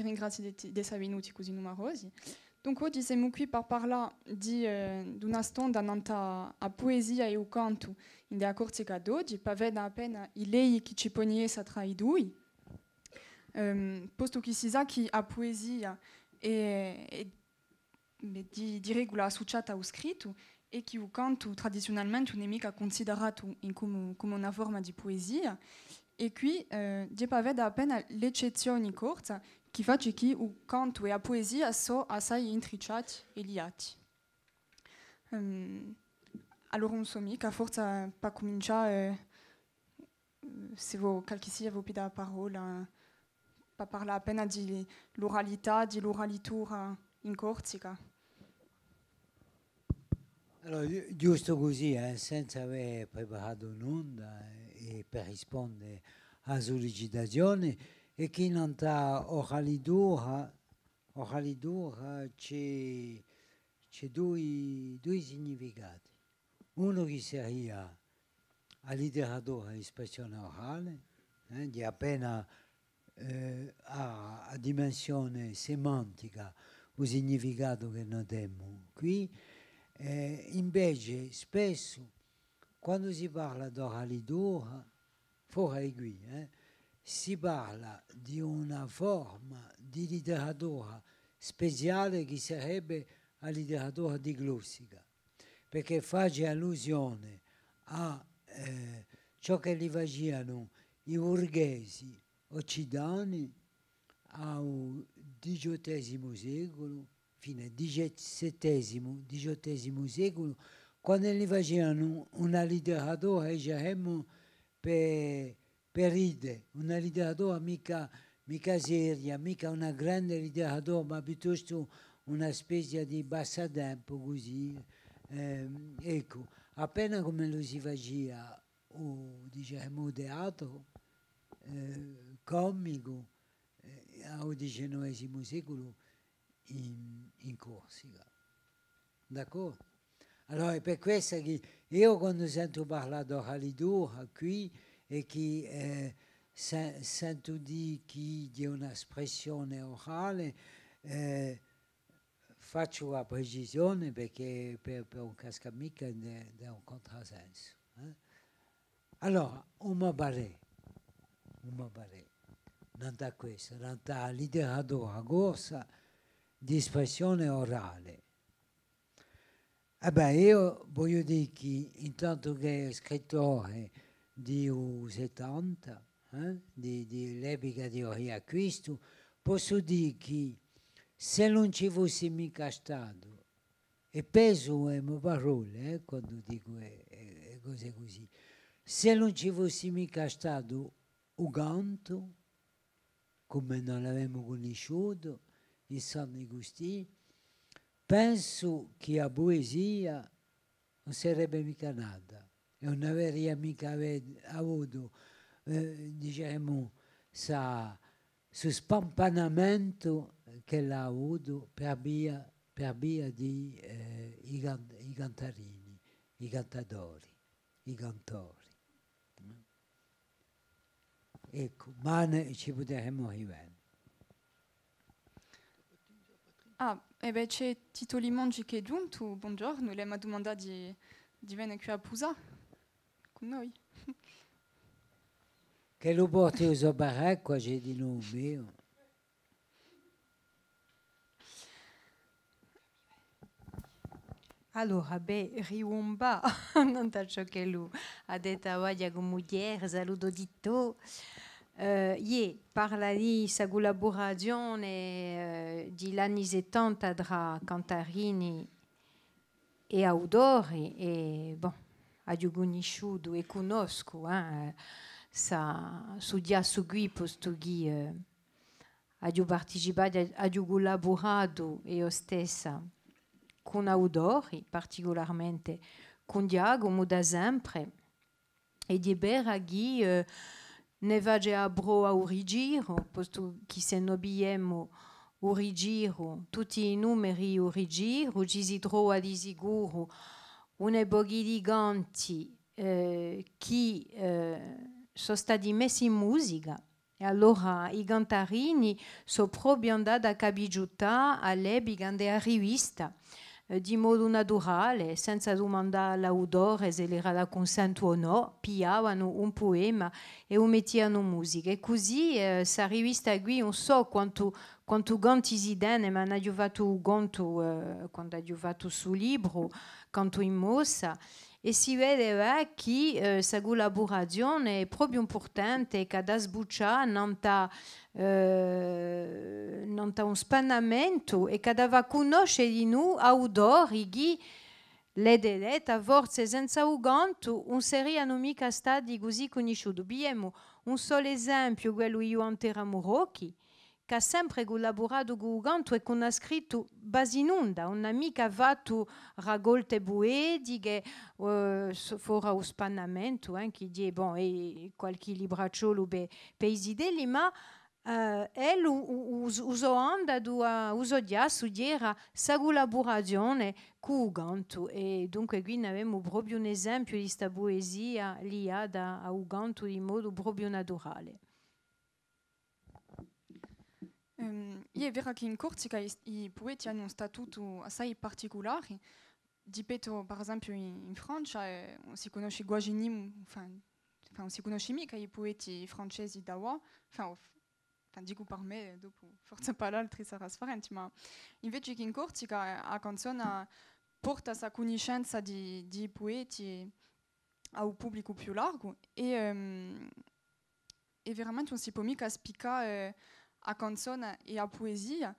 vi ringrazio dei 6 minuti così numerosi. Dunque oggi siamo qui per parlare di una stonda a poesia e il canto in della corsica d'oggi, per vedere appena i lei che ci ponesse tra i due. Posto che si sa che la poesia è di regola associata allo scritto e che il canto tradizionalmente non è mica considerato come una forma di poesia. E qui di vedere appena l'eccezione corta che fa che il canto e la poesia sono assai intricati e liati. Allora, insomma, che forse per cominciare, se voi qualche sia vi la parola, per parlare appena di l'oralità, di l'oralitura in Corsica. Allora, giusto così, senza aver preparato un'onda e per rispondere alla sollecitazione, e che non ha oralità c'è due significati. Uno che sarebbe la letteratura di espressione orale, di appena a dimensione semantica il significato che noi abbiamo qui. Invece spesso quando si parla d'oralità, fuori qui, si parla di una forma di letteratura speciale che sarebbe la letteratura di glossica, perché fa allusione a ciò che li facevano i borghesi occidentali al XVIII secolo, fine XVII secolo, quando li facevano una letteratura, diciamo, per ride, una letteratura mica seria, mica una grande letteratura, ma piuttosto una specie di passatempo così. Ecco, appena come lo si faceva, diciamo, teatro comico al XIX secolo in Corsica. D'accordo? Allora è per questo che io quando sento parlare d'oralità qui e che sento dire che di un'espressione orale, faccio la precisione perché per un cascamica è un contrasenso. Allora, un mabare, non da questo, non da letteratura corsa di espressione orale. Io voglio dire che intanto che scrittore di 70, di l'epica di Oria Cristo, posso dire che se non ci fosse mica stato, e peso le mie parole quando dico cose così, se non ci fosse mica stato un canto, come non l'avevamo conosciuto, in San Agostino, penso che la poesia non sarebbe mica nata e non avrei mica avuto, diciamo, questo spampanamento che l'ha avuto per via di i cantarini, i cantatori, i cantori. Ecco, ma ci potremmo arrivare. C'è Tito Limongi che è giunto, buongiorno, lei mi ha domandato di venire qui a Pusa con noi. Che lo porti uso baracco, c'è di nome. Allora, riumba, non ciò che lui ha detto a come mulher, saluto di tutto. Parla di questa collaborazione degli anni 70 tra Cantarini e Audori e ho conosciuto e conosco su dia seguì posto che ho partecipato, ho collaborato io stessa con Audori, particolarmente con Diagomo da sempre e di Beraghi ne va a bro a Urigiro, posto che se nobiemo Urigiro, tutti i numeri Urigiro, ci si trova di sicuro una boghi giganti che sono stati messi in musica E allora i cantarini sono proprio andati a capigiuttare all'epoca rivista di modo naturale, senza domandare all'autore se era da consento o no, pigliavano un poema e lo mettevano in musica. E così questa rivista qui, non so quanto ganti si danno, ma hanno fatto ganto quando hanno fatto sul libro, quanto in mossa. E si vedeva che questa collaborazione è proprio importante e che da sbucciare non un spannamento e che dava conoscere di noi autori che le deletta forse senza un ganto non sarebbero mica stati così conosciuti. Abbiamo un solo esempio, quello di Juan Teramurocchi, che ha sempre collaborato con Uganto e che ha scritto Basinunda, un'amica fatto raccolte poetiche, fuori lo spannamento, che dice, bon, e qualche libracciolo per i zidelli, ma ele usò andato a studiare questa collaborazione con Uganto e dunque qui abbiamo proprio un esempio di questa poesia legata a Uganto in modo proprio naturale. È vero che in Corsica i poeti hanno un statuto assai particolare. Ripeto, per esempio in Francia si conosce Guarini, non si conosce mica i poeti francesi d'Awa, dico per me, dopo forse per altri sarà differente, ma invece che in Corsica la canzone porta questa conoscenza di poeti a un pubblico più largo e veramente non si può mica spiegare a canzone e a poesia,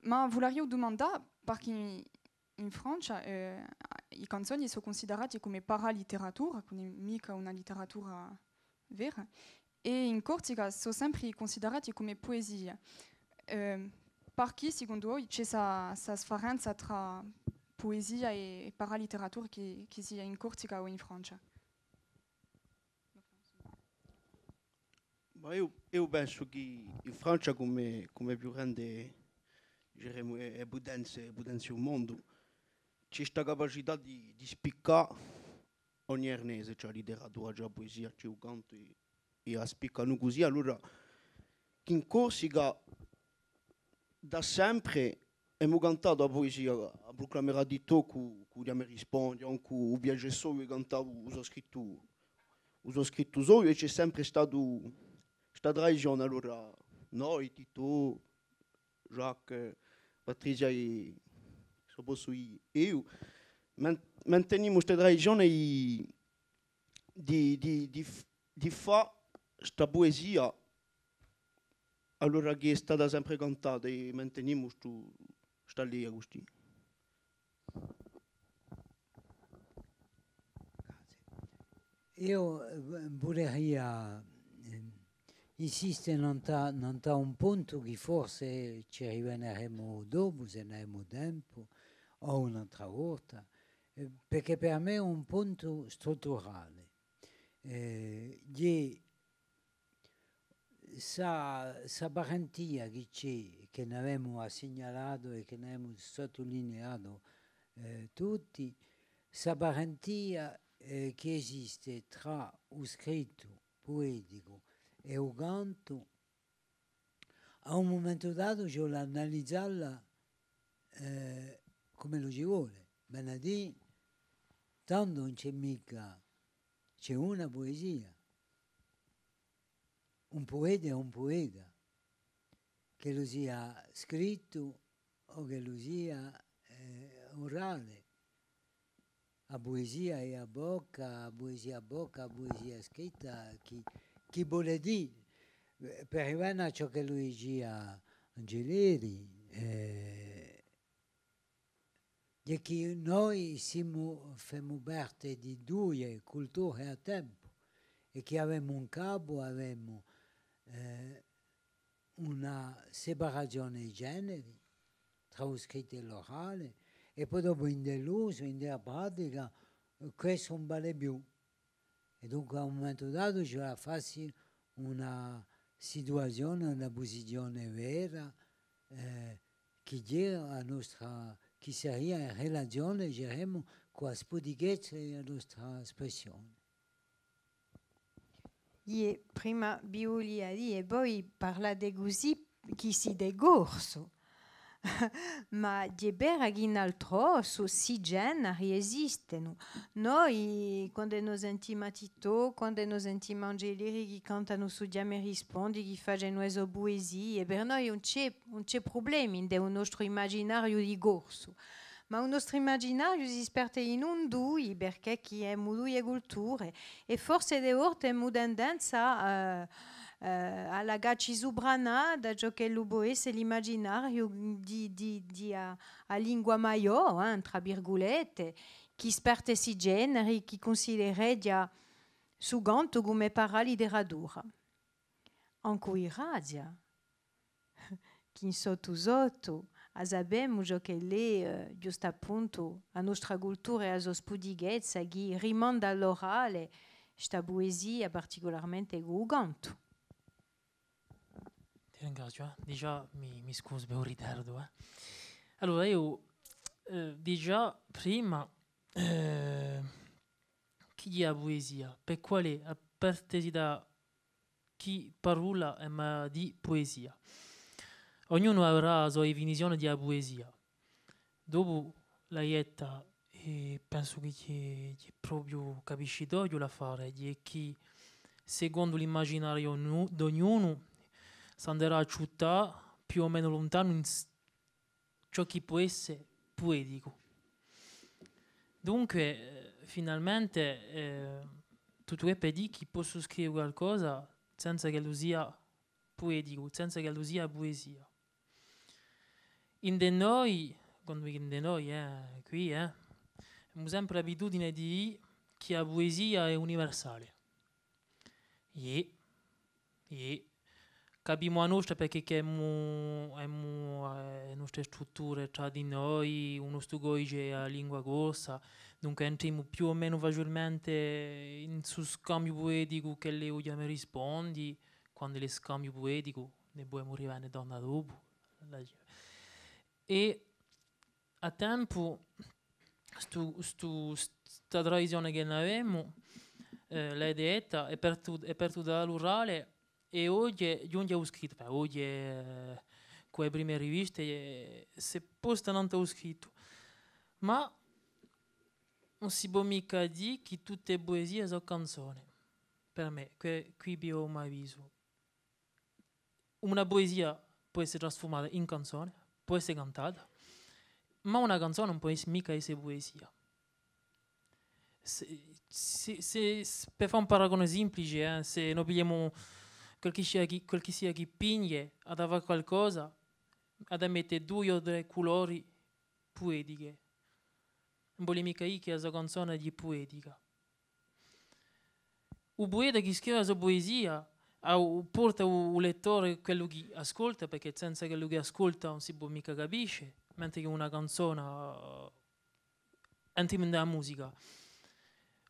ma volevo domandare perché in Francia i canzoni sono considerati come paraliteratura, quindi mica una letteratura vera, e in Corsica sono sempre considerati come poesia. Perché secondo voi c'è questa differenza tra poesia e paraliteratura che sia in Corsica o in Francia? Ma io penso che in Francia come più grande diremo, è Budense al mondo, c'è questa capacità di spiccare ogni ernese, cioè letteratura, cioè poesia, c'è un canto e la spiccano così. Allora, in Corsica da sempre abbiamo cantato la poesia, a proclamare di to con gli mi rispondi, con il viaggio solo, cantavo, ho scritto solo e c'è sempre stato questa tradizione. Allora, noi, Tito, Jacques, Patrizia e soprattutto io, manteniamo questa tradizione di fare questa poesia allora che è stata sempre cantata e manteniamo questa linea così. Io vorrei insistere non un punto che forse ci arriveremo dopo, se ne abbiamo tempo, o un'altra volta, perché per me è un punto strutturale. Di sa parentia che c'è, che ne abbiamo segnalato e che ne abbiamo sottolineato tutti, sa parentia che esiste tra lo scritto poetico e il canto, a un momento dato c'è l'analizzarla come lo ci vuole. Benedì, tanto non c'è mica, c'è una poesia. Un poeta è un poeta, che lo sia scritto o che lo sia orale. A poesia è a bocca, a poesia scritta, chi vuole dire. Per arrivare a ciò che lui diceva Angeleri, è che noi siamo parte di due culture a tempo e che abbiamo un capo, abbiamo una separazione di generi tra lo scritto e l'orale e poi dopo in dell'uso, in della pratica, questo non vale più. E dunque a un momento dato c'è da farsi una situazione, una posizione vera che dia la nostra, che sarebbe in relazione, diremo, con la spodichezza della nostra espressione. e prima Biulia lì e poi parla de così chi si de gorso. Ma di beraghin altro su si generi esistono. Noi, quando nos sentiamo a Tito, quando nos sentiamo Angelieri che cantano su Diame rispondi, che fanno le poesie, per noi non c'è problema in un nostro immaginario di gorso. Ma un nostro immaginario si sperte in un due perché chi è due culture e forse de volte è tendenza alla gacci subrana da ciò che l'ubo è l'immaginario a lingua maior, tra virgolette, chi sperte si generi, chi consideredia su ganto come para literatura. Anco in radia, chi in sotto sappiamo che lei, giusto appunto, la nostra cultura e la sua spudighezza, che rimanda all'orale, questa poesia particolarmente gugante. Ti ringrazio, Già mi scuso per il ritardo. Allora, io già prima chi è la poesia? Per quale a parte da chi parola ma di poesia? Ognuno avrà la sua visione di poesia. Dopo la ietta, penso che proprio capisci doglio la fare, di chi secondo l'immaginario di ognuno si andrà a città più o meno lontano in ciò che può essere poetico. Dunque, finalmente, tutto è per dire che posso scrivere qualcosa senza che lo sia poetico, senza che lo sia poesia. In de noi, quando in de noi, qui, abbiamo sempre l'abitudine di dire che la poesia è universale. E capiamo a nostra perché abbiamo le nostre strutture tra di noi, uno stugoige a lingua corsa, dunque entriamo più o meno facilmente in su scambio poetico che le vogliamo rispondi, quando le scambio poetico ne dobbiamo arrivare donna dopo. E a tempo sta tradizione che noi abbiamo, l'hai detta, è per dall'orale. E oggi giunge ho scritto, oggi con le prime riviste se posta non ho scritto, ma non si può mica dire che tutte le poesie sono canzoni, per me, qui ho mai visto. Una poesia può essere trasformata in canzone, può essere cantata, ma una canzone non può mica essere poesia. Per fare un paragone semplice, se noi pigliamo quel che sia chi pigne ad fare qualcosa, ad mettere 2 o 3 colori poetiche. Non vuole mica che la sua canzone è poetica. Il poeta che scrive la sua poesia porta il lettore quello che ascolta, perché senza quello che ascolta non si può mica capisce, mentre che una canzone entra nella musica.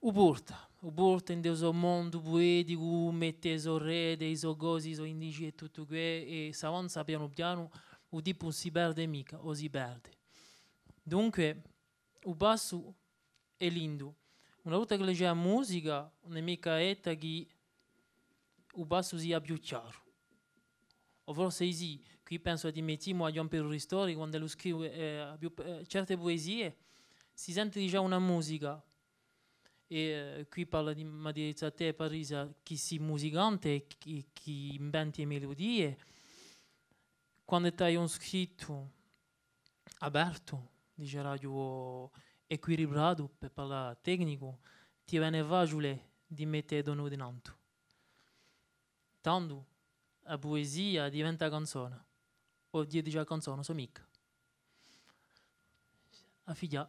O porta in questo mondo poetico, mette i suoi rete, i suoi cosi, i suoi indici e tutto questo, e se avanza piano piano, il tipo non si perde mica, o si perde. Dunque, il basso è lindo. Una volta che legge la musica, non è mica etta che il basso sia più chiaro. O forse sì, qui penso di mettiamo a Gian Piero Ristori, quando lo scrive certe poesie, si sente già una musica. E qui parla di Maria te Parisa, chi si musicante, chi inventi melodie. Quando hai un scritto aperto, dice radio equilibrato per parlare tecnico, ti viene facile di mettere dono di nanto. Tanto la poesia diventa canzone, o dice la canzone, so mica. A figlia.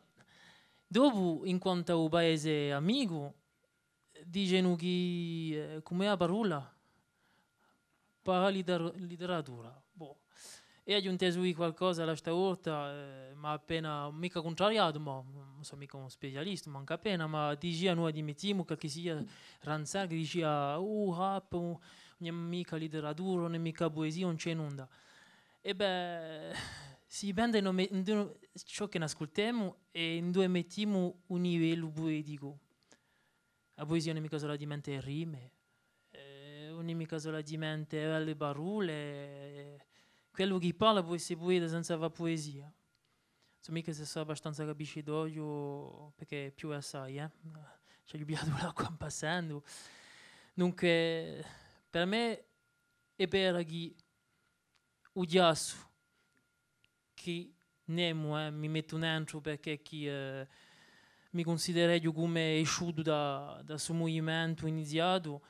Dopo, in quanto al paese amico, dicono che come la parola para letteratura. Boh. E aggiunto qualcosa alla stavolta, ma appena mica contrariato, ma non sono mica un specialista, manca appena, ma diceva noi admettiamo che sia Ranzar che diceva rap, non è mica letteratura, non è mica poesia, non c'è nulla. E beh, si dipende da ciò che ascoltiamo e in dove mettiamo un livello poetico. La poesia non è mica solamente rime, non mica solamente le parole, quello che parla può essere poeta senza fare poesia. So mica se so abbastanza capisci d'olio, perché più assai, ci ho piato l'acqua passando. Dunque, per me è per chi odiasso, che nemo mi metto dentro perché chi mi considero io come esciuto da suo movimento iniziato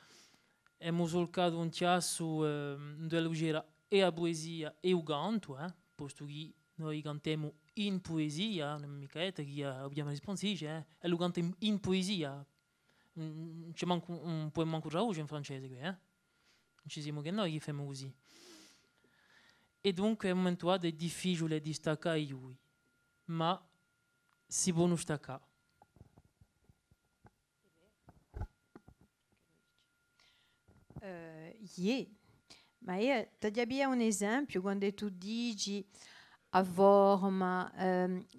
e mi sono solcato un chiasso dove c'era e la poesia e il canto, posto che noi cantiamo in poesia, non mica è che abbiamo risponsive, e lo cantiamo in poesia. C'è manco un po' manco rauce in francese qui, non ci siamo che noi che facciamo così. E dunque è un momento è difficile di staccare lui, ma si può non staccare. Ma io ti abbiamo un esempio quando tu dici a forma,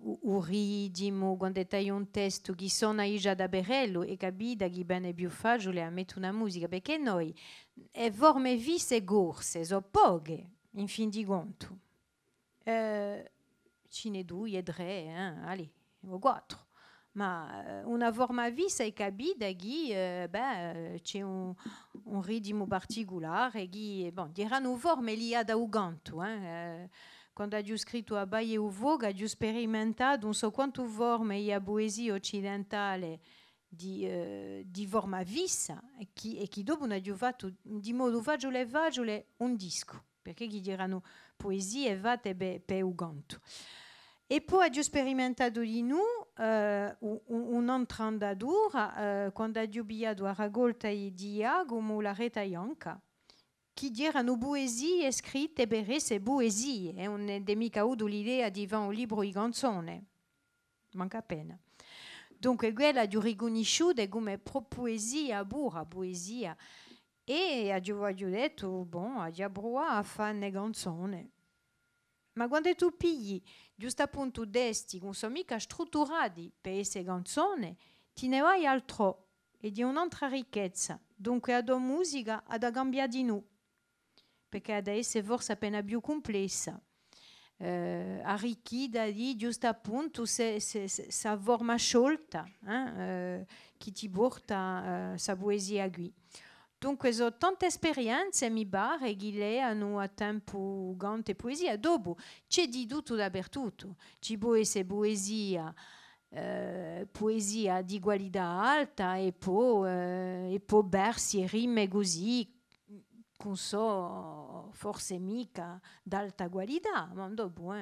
o ritmo, quando hai un testo che suona già da bello e capita che bene più facile a mettere una musica, perché noi forme visse corse, sono poche, in fin di conto. Ce ne due e tre, allez, o quattro. Ma una forma vissa e capita che c'è un ritmo particolare che, diranno forme liate al canto. Quando ho scritto a Baie o Vogue, ho sperimentato non so quanto forme e a poesia occidentale di forma vissa e che dopo ho fatto di modo facile un disco, perché chi diranno poesie fatte per il canto. E poi ho sperimentato di nuovo un'altra andatura quando ho abbiato a raccolta di Iagomo la Reta Ianca, che erano poesie scritte per essere poesie, e non è mica avuto l'idea di fare un libro di canzone, manca appena. Dunque quella ho riconosciuta come poesia, pura poesia, e ho detto, ho provato a fare una canzone. Ma quando tu pigli giusto appunto testi che non sono mica strutturati per essere canzone, ti ne vai altro e di un'altra ricchezza. Dunque la musica ha da cambiare di noi, perché adesso è forse appena più complessa, arricchita di giusto appunto sa forma sciolta che ti porta sa poesia qui. Dunque, sono tante esperienze, mi pare, che leano a tempo tante poesia. Dopo c'è di tutto dappertutto. Ci può essere poesia di qualità alta e poi versi e rime così, non so, forse mica d'alta qualità, ma dopo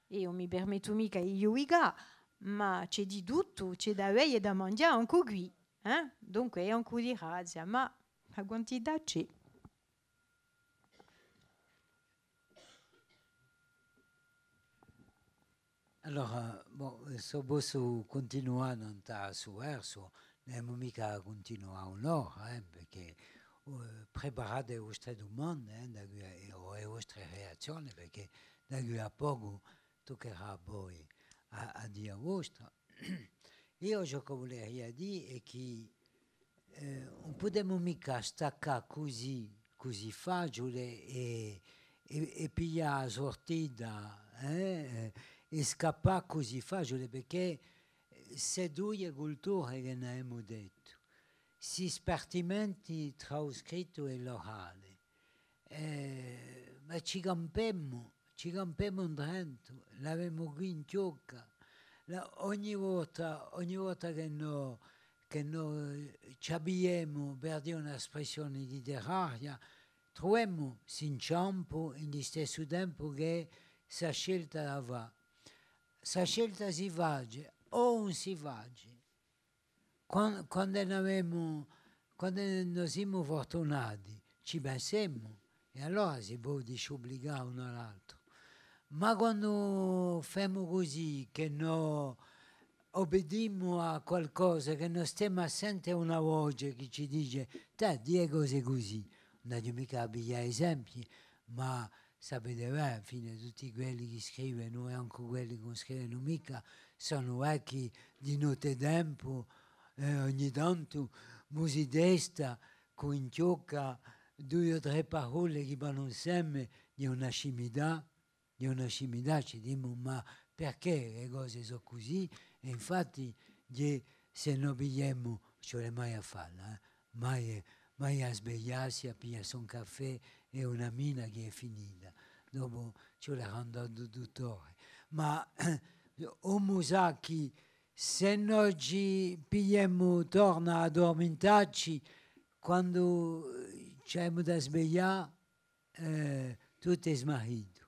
io mi permetto mica di giudicare, ma c'è di tutto, c'è da bere e da mangiare anche qui. Dunque è un po' di razza, ma la quantità c'è. Allora, se posso continuare non sta su verso, non mica continuare un'ora, perché preparate le vostre domande e le vostre reazioni, perché da qui a poco toccherà poi a dire vostra. Io ciò che volevo dire è che non possiamo mica staccare così facile e pigliare la sortita e scappare così facile, perché se due culture che ne abbiamo detto, si spartimenti tra lo scritto e l'orale, ma ci campiamo dentro, l'abbiamo qui in ciocca. Ogni volta che noi ci abbiamo per dire un'espressione letteraria, troviamo si inciampo in stesso tempo che sa scelta la va. Sa scelta si fa o non si fa. Quando noi siamo fortunati ci pensiamo e allora si può disobbligare uno all'altro. Ma quando facciamo così, che noi obbediamo a qualcosa, che non stiamo a sentire una voce che ci dice te di cose così, non è mica a pigliare esempi, ma sapete bene, alla fine tutti quelli che scrivono e anche quelli che non scrivono mica sono vecchi di notte tempo, ogni tanto si desta coinciocca 2 o 3 parole che vanno insieme di una scimità, ci dicono ma perché le cose sono così? E infatti se non pigliamo, ce l'è mai a farla, mai a svegliarsi, a pigliarsi un caffè e una mina che è finita. Dopo ce la rendo al dottore. Ma Homo sa che se noi ci pigliamo, torna a addormentarci, quando c'è da svegliare, tutto è smarrito.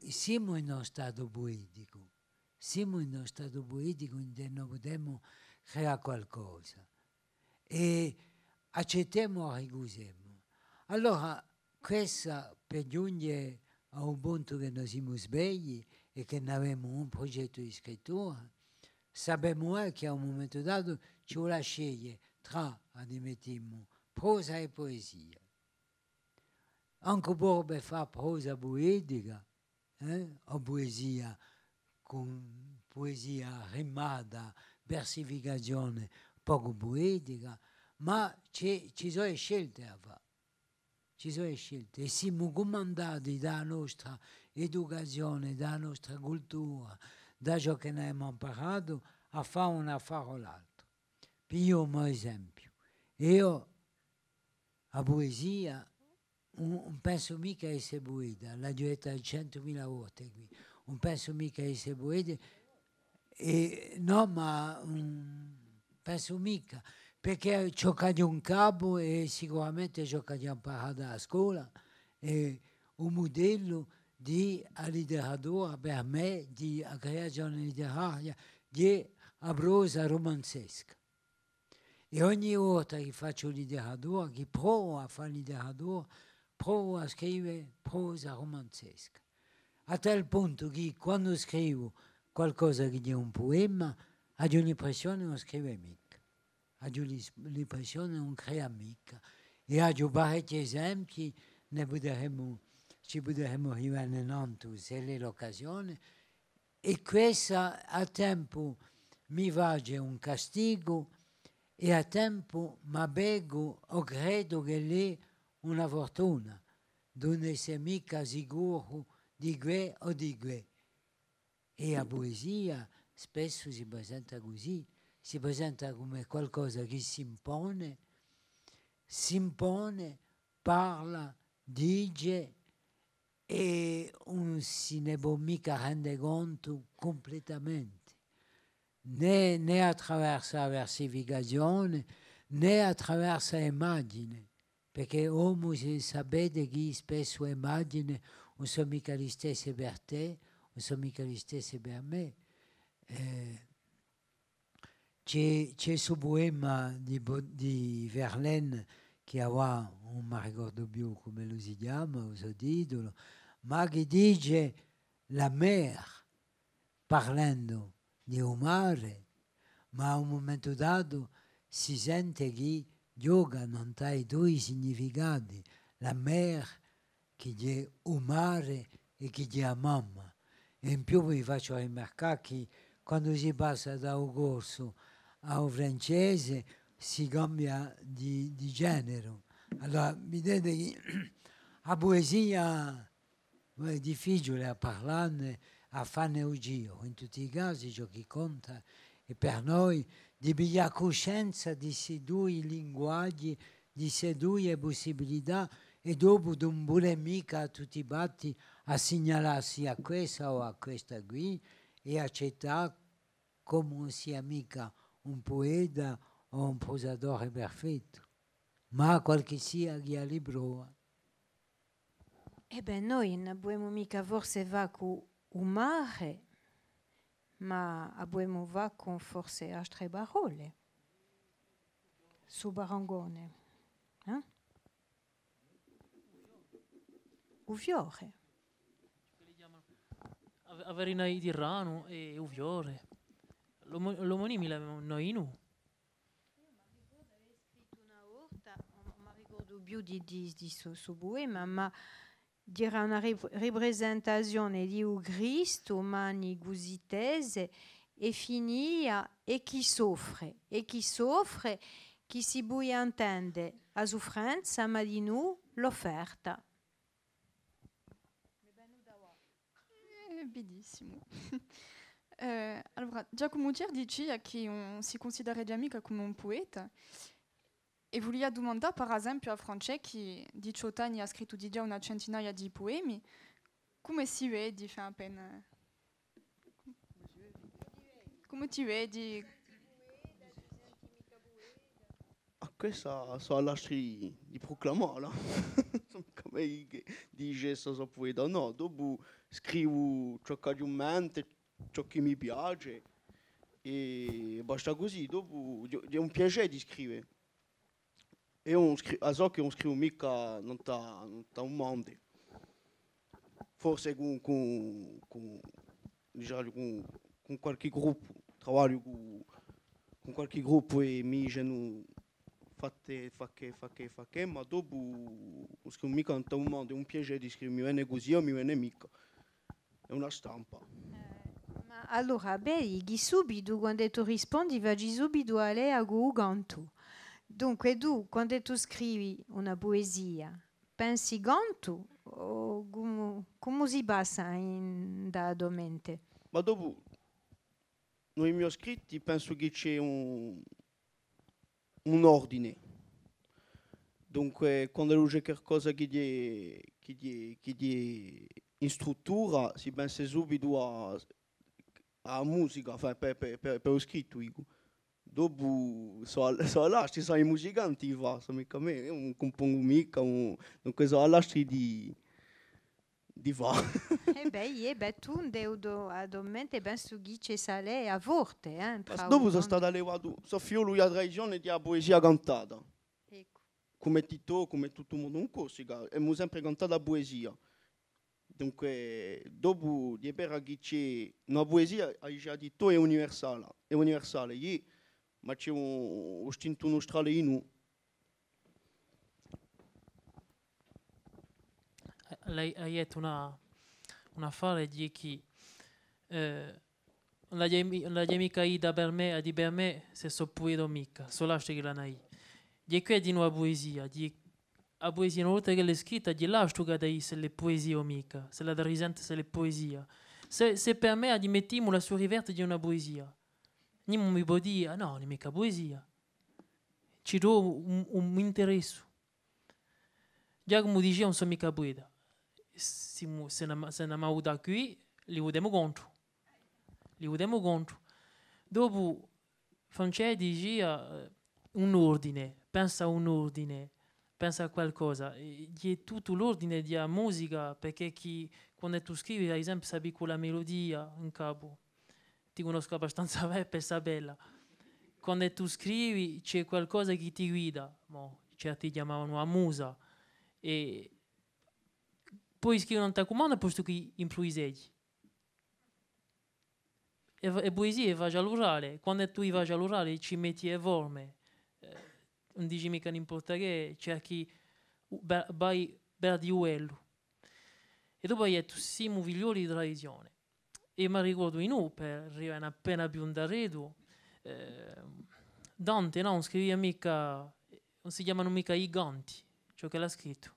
Siamo in uno stato poetico, in cui non possiamo creare qualcosa e accettiamo e ricusiamo. Allora, questa per giungere a un punto che noi siamo svegli e che noi abbiamo un progetto di scrittura, sappiamo che a un momento dato ci vuole scegliere tra, admettiamo, prosa e poesia. Anche per fare prosa poetica, o poesia con poesia rimata, versificazione poco poetica, ma ci sono scelte a fare. E siamo comandati dalla nostra educazione, dalla nostra cultura, da ciò che noi abbiamo imparato a fare un affare o l'altro. Io un esempio. Io a poesia non penso mica essere poeta, l'ho detta 100.000 volte qui, non penso mica essere poeta, no, ma penso mica, perché ci ho caduto un capo e sicuramente ci ho imparato a scuola, e un modello di letteratura per me, di creazione letteraria, di prosa romanzesca. E ogni volta che faccio letteratura, che provo a fare letteratura, provo a scrivere prosa romanzesca. A tal punto che quando scrivo qualcosa che è un poema, ho l'impressione che non scrive mica, ho l'impressione che non crea mica. E ho parecchi esempi, ci potremmo arrivare in altro se è l'occasione. E questo a tempo mi va un castigo e a tempo mi bego o credo che lì una fortuna, non essere mica sicuro di que o di que. E la poesia spesso si presenta così, si presenta come qualcosa che si impone, parla, dice e non si ne può mica rendere conto completamente, né attraverso la versificazione, né attraverso l'immagine. Perché uomo, sapete che spesso immagini non sono mica le stesse per te, non sono mica le stesse per me. C'è questo poema di Verlaine che ha, non mi ricordo più come lo si chiama, il suo titolo, ma che dice la mer, parlando di un mare, ma a un momento dato si sente che giocano tra i due significati, la mer che è un mare e che è la mamma. E in più vi faccio rimarcare che quando si passa da un corso a un francese si cambia di genere. Allora vedete che la poesia è difficile a parlarne, a farne un giro. In tutti i casi ciò che conta è per noi di pigliare coscienza di questi due linguaggi, di queste due possibilità, e dopo non vuole mica a tutti i batti a segnalarsi a questa o a questa qui e accettare come non sia mica un poeta o un prosatore perfetto, ma qual che sia che ha libro. Noi non abbiamo mica forse va con un mare, ma abbiamo va con forse altre parole su barangone. O fiore. Averina di Tirrano e un fiore. L'omonimi l'avevamo noi in u. Non mi ricordo più di suo poema, ma era una rappresentazione di un Cristo, mani gusitese, e finia e chi soffre, chi si vuole intende a soffrenza, ma di noi l'offerta. Benissimo. Allora, Giacomo Tier dice che si considera già mica come un poeta e volia domandare per esempio a Francesco che 18 anni ha scritto già una centinaia di poemi, come si vede, fa appena... Come ti vedi? A questa sono lasci di proclamare. Come dice se so poeta no, dopo scrivo ciò che ho in mente, ciò che mi piace e basta così, dopo è un piacere di scrivere. E so che non scrivo mica non sta un mondo. Forse diciamo, con qualche gruppo, lavoro con qualche gruppo e mi dicono fa che, ma dopo non scrivo mica non sta un mondo, è un piacere di scrivere, mi viene così o mi viene mica. È una stampa. Ma allora, gli subito, quando tu rispondi, vai subito a lei a ganto. Dunque, tu, quando tu scrivi una poesia, pensi ganto o come si passa da mente? Ma dopo, nei miei scritti, penso che c'è un ordine. Dunque, quando c'è qualcosa che è in struttura, si pensa subito a musica, per lo scritto. Dopo, là, ci sono i musicanti, mica me, io non compongo mica, dunque sono all'astri di Tu devo a mente penso che ci sale a volte. Dopo sono stato allevato, so figlio la tradizione di poesia cantata. Ecco. Come Tito, come tutto il mondo in Corsica, abbiamo sempre cantato la poesia. Dunque, dopo di per che c'è una poesia, hai già detto è universale, ma c'è un istinto nostro in noi. Lei ha detto una frase di che la mica ida per me, di per me, se so poeto mica, so lascia che la nai. Di qui è di nuova poesia, a poesia, una volta che l'è scritta, di lascio che dai se le poesie o mica, se la da risente se le poesia. Se per me admettiamo la sua riverta di una poesia, non mi può dire, no, non è mica poesia. Ci do un interesse. Già come dicevo, non sono mica poeta. Se ne ma da qui, li vediamo contro. Dopo, Francesco diceva un ordine, pensa a un ordine, pensa a qualcosa. È tutto l'ordine della musica, perché quando tu scrivi, ad esempio, sapi con la melodia in capo. Ti conosco abbastanza bene per saperla. Quando tu scrivi, c'è qualcosa che ti guida. Certi chiamavano la musa. E poi scrivono un comando posto che improvviseggi. E poesia va all'orale. Quando tu vai all'orale ci metti le forme. Non dici mica non importa che, cerchi vai per di quello. E dopo hai detto siamo figlioli di tradizione. E mi ricordo in U, per arrivare appena più in d'arredo, Dante non scriveva mica, non si chiamano mica i ganti, ciò che l'ha scritto.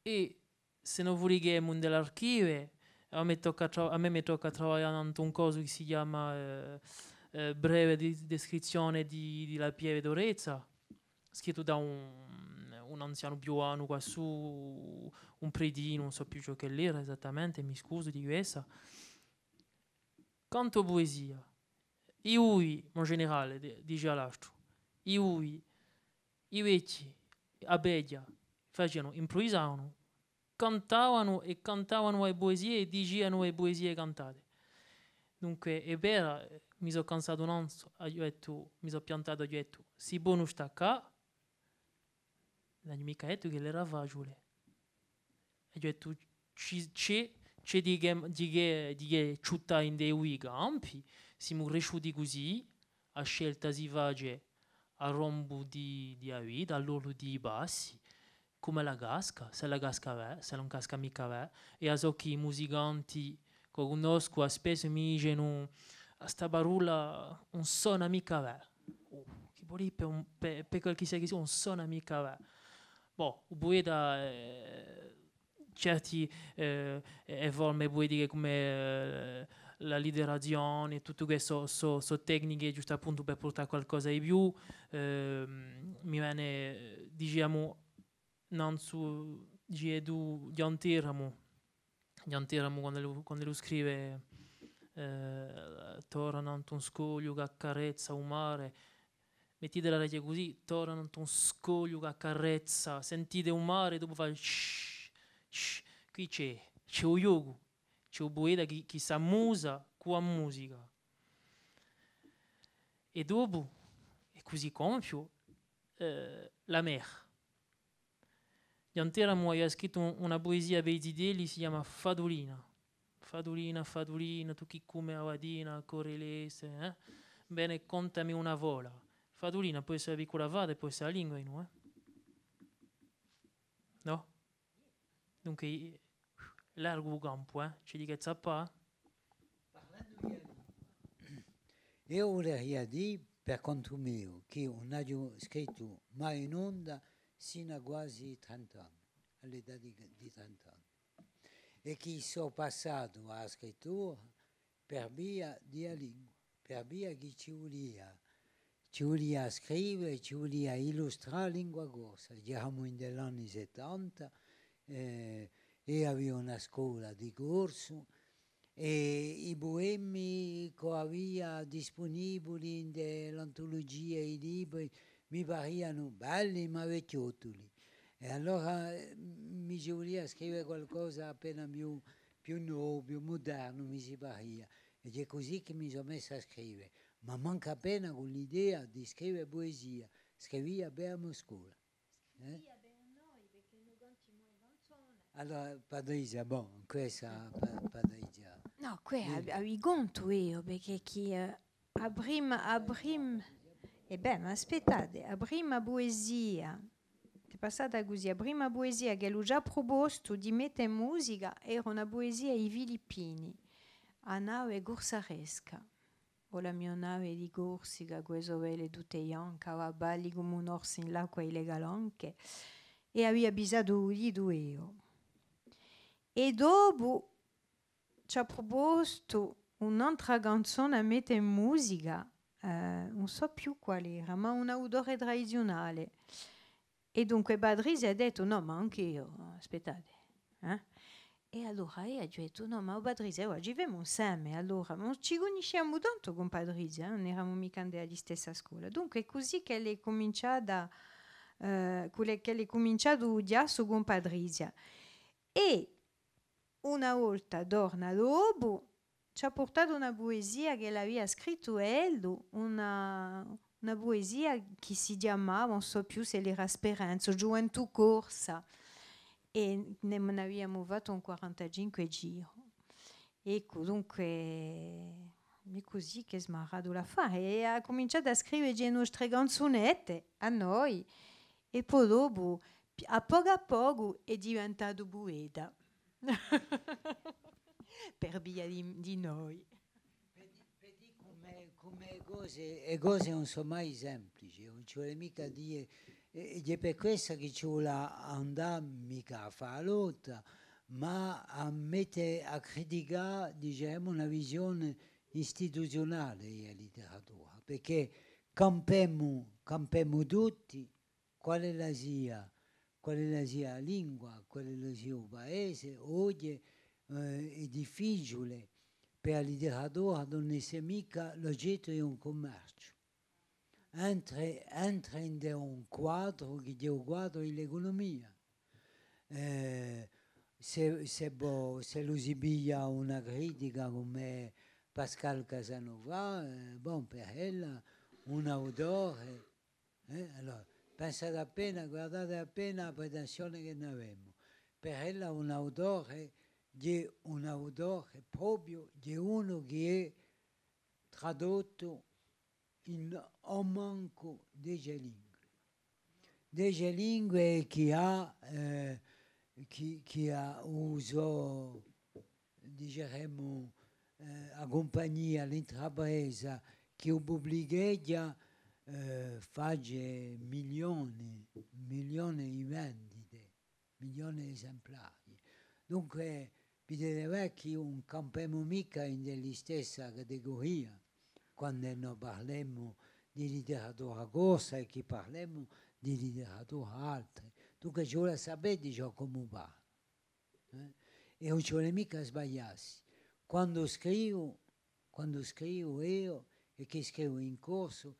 E se non vogliamo dell'archivio, a me mi tocca lavorare in un coso che si chiama breve descrizione di la pieve d'Orezza, scritto da un anziano piuano qua su, un predino, non so più ciò che l'era esattamente, mi scuso di questa. Canto poesia. Io, in generale, dice all'altro, i vecchi, a Beglia, facevano, improvvisavano, cantavano le poesie e dicevano le poesie cantate. Dunque, è vero, mi sono cansato non mi sono piantato e ho detto, si può non sta qua, non mi ha detto che l'era facile. E ho detto, c'è di che città in dei campi, siamo cresciuti così, a scelta si face a rombo di vita, all'orlo di bassi, come la casca, se la casca va, se non casca mica va, e a so che i musicanti che conosco spesso mi dicono, a sta parola non suona mica va. lì per quel che sia che sia, non sono mica va. Boh, Bueda certi forme poetiche come la liderazione e tutto questo sono tecniche giusto appunto per portare qualcosa di più. Mi viene, diciamo, non su Giedu Giantiramo quando lo scrive tornano un scoglio che accarezza un mare, mettete la rete così, tornano un scoglio che accarezza, sentite un mare, dopo fa shh, shh. Qui c'è un yogo, c'è un poeta che sa musa con la musica, e dopo è così compio la mer. Gianteramo aveva scritto una poesia per i zideli, si chiama Fadolina. Fadolina, Fadolina, tu chi come avadina, correlese, bene, contami una vola. Fadolina può essere piccola vada e può essere la lingua in no? Dunque, largo campo, ci dica zappa? Io vorrei dire, per conto mio, che non ho scritto mai in onda sino a quasi 30 anni, all'età di 30 anni. E che sono passato alla scrittura per via della lingua, per via che ci voleva scrivere, ci voleva illustrare la lingua corsa. Eravamo negli anni 70 e avevo una scuola di corso e i poemi che avevo disponibili nell'antologia, i libri, mi parevano belli ma vecchiottoli. E allora mi ci voleva scrivere qualcosa appena più nuovo, più moderno, mi si pareva. Ed è così che mi sono messo a scrivere. Ma manca appena con l'idea di scrivere poesia. Scrivia abbiamo a scuola. Scrivia per noi, perché noi cantiamo le canzoni. Allora, Patrizia, bon, questa Patrizia. No, qui avevi conto io, perché chi a prima, e beh, ma aspettate, a prima poesia, è passata così, a prima poesia che l'ho già proposto di mettere in musica era una poesia ai Filippini, a nave gorsaresca. O la mia nave di Corsica, questo vele tutte bianca, va balli come un orso in l'acqua e le galanche, e aveva bisogno di due. E dopo ci ha proposto un'altra canzone a mettere in musica, non so più qual era, ma un autore tradizionale. E dunque Patrizia ha detto, no, ma anche io, aspettate. E allora io ho detto, no, ma Patrizia, oggi viviamo insieme, allora non ci conosciamo tanto con Patrizia, non eravamo mica alla stessa scuola. Dunque è così che lei è cominciata a studiare con Patrizia. E una volta, torna dopo, ci ha portato una poesia che l'aveva scritto Eldo, una poesia che si chiamava, non so più se era Speranza, Gioventù Corsa. E ne abbiamo fatto un 45 giro. Ecco, dunque è così che smarrato la fare. E ha cominciato a scrivere le nostre canzonette a noi e poi dopo, a poco è diventato poeta. Per via di noi. Vedi come cose non sono mai semplici, non ci vuole mica dire. Ed è per questo che ci vuole andare mica a fare la lotta, ma a mettere a criticare, diciamo, una visione istituzionale della letteratura, perché campiamo tutti quale la sia la lingua, quale la sia il paese. Oggi è difficile per la letteratura non essere mica l'oggetto di un commercio. Entra in un quadro che è un quadro dell'economia. Se lo si piglia una critica come Pascal Casanova, bon, per ella un autore. Allora, pensate appena, guardate appena la pretensione che noi abbiamo. Per ella un autore proprio di uno che è tradotto in un manco delle lingue che ha uso, diciamo, a compagnia, l'intrapresa che pubbliceggia fagge milioni di vendite, milioni di esemplari. Dunque, vedete che non campiamo mica nella stessa categoria quando noi parliamo di letteratura corsa e che parliamo di letteratura alta. Dunque, ci vuole sapere già come va. E non ci vuole mica sbagliarsi. Quando scrivo io e che scrivo in corso,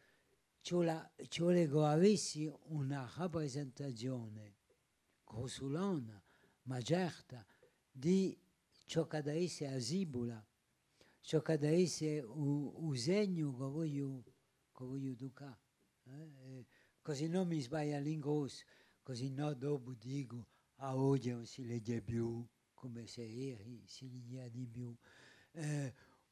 ci vuole che avessi una rappresentazione grossolana, ma certa, di ciò che deve essere asibula, ciò che deve essere un segno che voglio educare. Così non mi sbaglio all'ingrosso, così no dopo dico, oggi non si legge più, come se ieri si leggeva di più.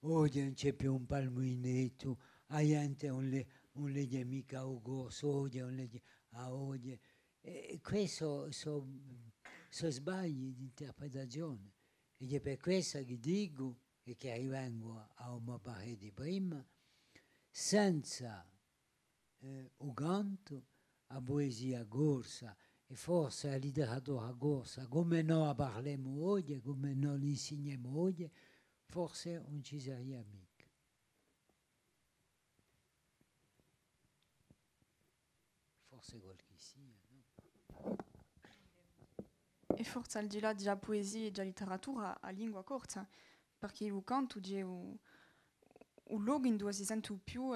Oggi non c'è più un palminetto, la gente non legge mica un corso, oggi non legge a oggi. E questo sono sbagli di interpretazione. Ed è per questo che dico, e che rivengo a una parete prima, senza un canto, a poesia corsa e forse la letteratura corsa, come noi parliamo oggi, come noi l'insegniamo oggi, forse non ci sarebbe mica. Forse qualche sia, no? E forse al di là della poesia e della letteratura, la lingua corsa, perché il canto è un luogo in cui si sente più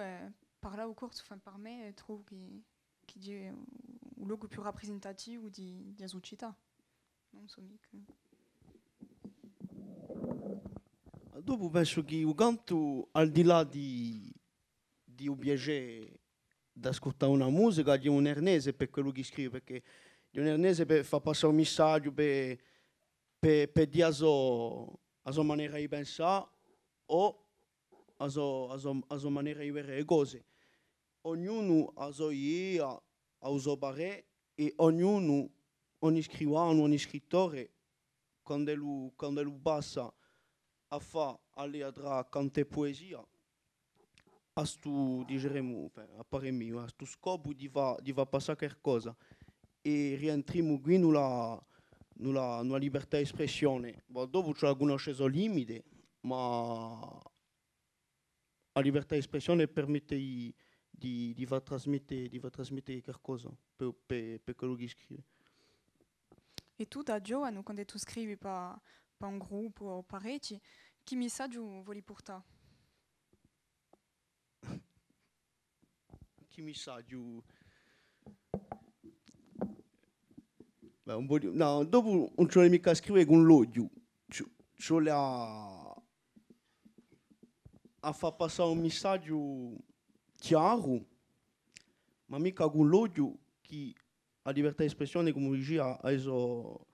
parlare o corso, per me trovo che è un luogo più rappresentativo della società. Non so mica. Dopo penso che il canto, al di là di un piacere di ascoltare una musica, è un ernese per quello che scrive, perché è un ernese per far passare un messaggio, per dire la sua maniera di pensare o la sua maniera di vedere le cose. Ognuno ha la sua idea, ha il suo parere, e ogni scrivano, ogni scrittore, quando lui passa a fare tra canto e poesia, a stu, diremo, a parer mio, a stu scopo di far passare qualcosa. E rientriamo qui nella libertà di espressione. Dopo ci conoscevo il limite, ma la libertà di espressione permette di far trasmettere qualcosa per quello che scrive. E tu da giovane, quando tu scrivi per un gruppo o pareti, che messaggio vuoi portare? Che messaggio? No, dopo non ci vuole mica scrivere con l'odio, ci vuole a far passare un messaggio chiaro, ma mica con l'odio, che la libertà di espressione, come dici, ha il suo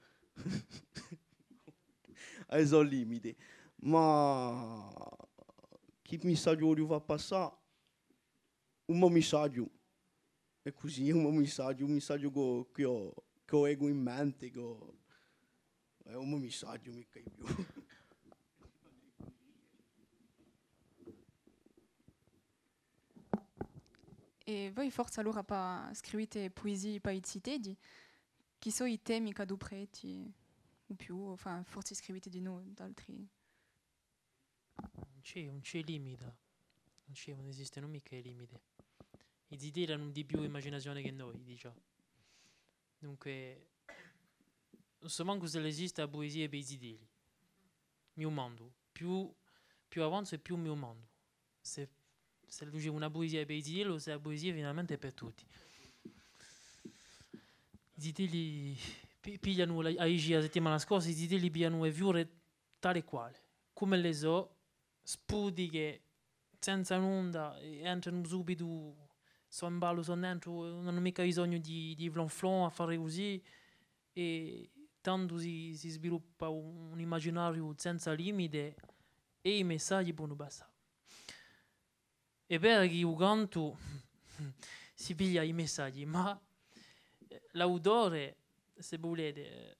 limite. Ma che messaggio voglio far passare? Un buon messaggio. È così, un messaggio che ho ego in mente, è un buon messaggio, mica di più. E voi forse allora scrivete poesie poeticità, chi sono i temi che adoperate o più, forse scrivete di noi, d'altri. Non c'è limite, non esistono mica i limiti. I ziti hanno di più immaginazione che noi, diciamo. Dunque, non so manco se esiste la poesia per i ziti. Mio mondo, più avanzo e più mio mondo. Se c'è una poesia per i ziti, o se la poesia finalmente è per tutti. I ziti pigliano, la settimana scorsa, i ziti pigliano le fiore tale e quale. Come le so, spudiche, senza nulla, entrano subito, sono in ballo, sono dentro, non hanno mica bisogno di flonflon a fare così, e tanto si sviluppa un immaginario senza limite e i messaggi possono bastare. È vero che io canto si piglia i messaggi, ma l'autore, se volete,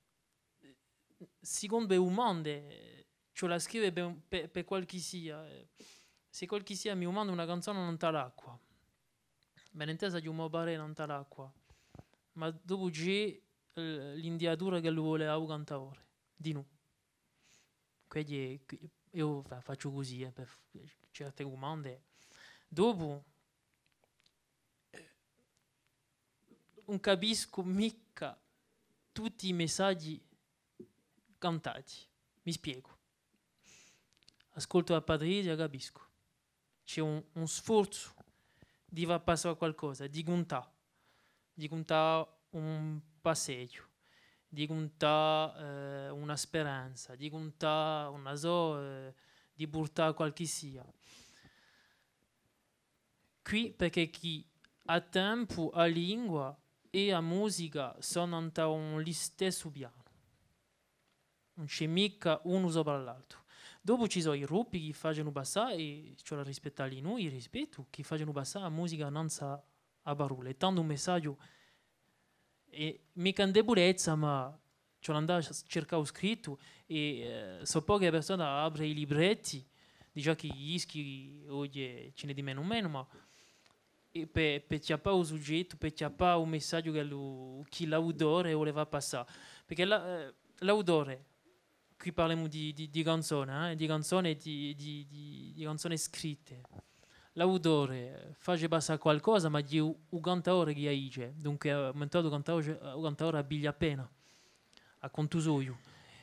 secondo è un mondo, ce la scrive per qualche sia. Se qualche sia mi manda una canzone non ta l'acqua. ben intesa di un barè non l'acqua, ma dopo c'è l'indiatura che lo vuole a un cantaore, di nu. Quindi io faccio così per certe comande. Dopo non capisco mica tutti i messaggi cantati. Mi spiego. Ascolto la Patrizia e capisco. C'è un sforzo di far passare qualcosa, di contare un passeggio, di contare una speranza, di contare una di portare qualche sia. Qui perché chi ha tempo, ha lingua e a musica sono un stesso piano. Non c'è mica uno sopra l'altro. Dopo ci sono i gruppi che fanno passare, e c'è da rispettare noi, rispetto, che fanno passare la musica non sa a parole. Tanto un messaggio, e mica in debolezza, ma c'è da andare a cercare scritto, e so poche persone aprono i libretti, diciamo che gli ischi oggi ce ne di meno o meno, ma per chiappare un soggetto, per chiappare un messaggio che l'autore voleva passare. Perché l'autore, qui parliamo di canzone, di canzoni di canzoni scritte. L'autore fa passare qualcosa, ma di un cantaore che dice, dunque è aumentato un cantaore abbiglia appena, a contusoio.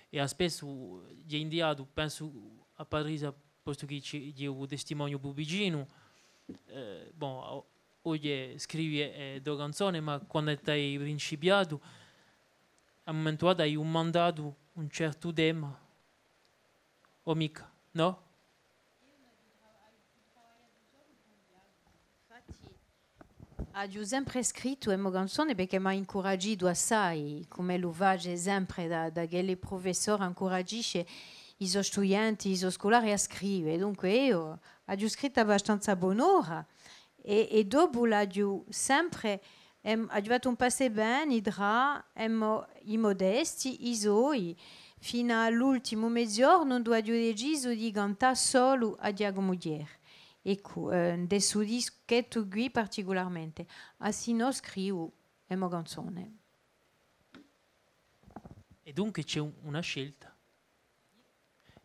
E spesso gli è indiato, penso a Parisi, posto che c'è un testimonio pubicino, oggi scrivi due canzoni, ma quando hai principiato, a momento hai un mandato, un certo tema, o mica, no? Ho sempre scritto una canzone perché mi ha incoraggiato assai, come lo faccio sempre da quelle professori, incoraggisce i suoi studenti, i suoi scolari a scrivere. Dunque io ho scritto abbastanza buon'ora e dopo l'ho sempre fatto un passo bene, i modesti, i suoi, fino all'ultimo mezz'ora non ho deciso di cantare solo a Diago Muglier. Ecco, adesso dischetto qui particolarmente, assino scrivo una canzone. E dunque c'è una scelta.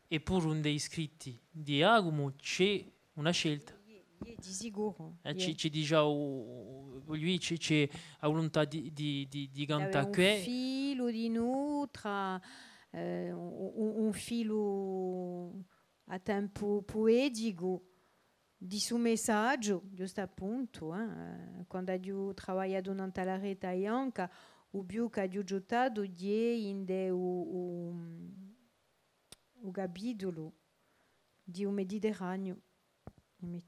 Eppure un dei scritti di Agumo c'è una scelta. Di sicuro. Ci dice lui c'è la volontà di cantare un filo di noi tra un filo a tempo poetico di suo messaggio, giusto appunto, quando ho lavorato nella rete anche, ho più che ho giocato in un capitolo di un Mediterraneo. Ho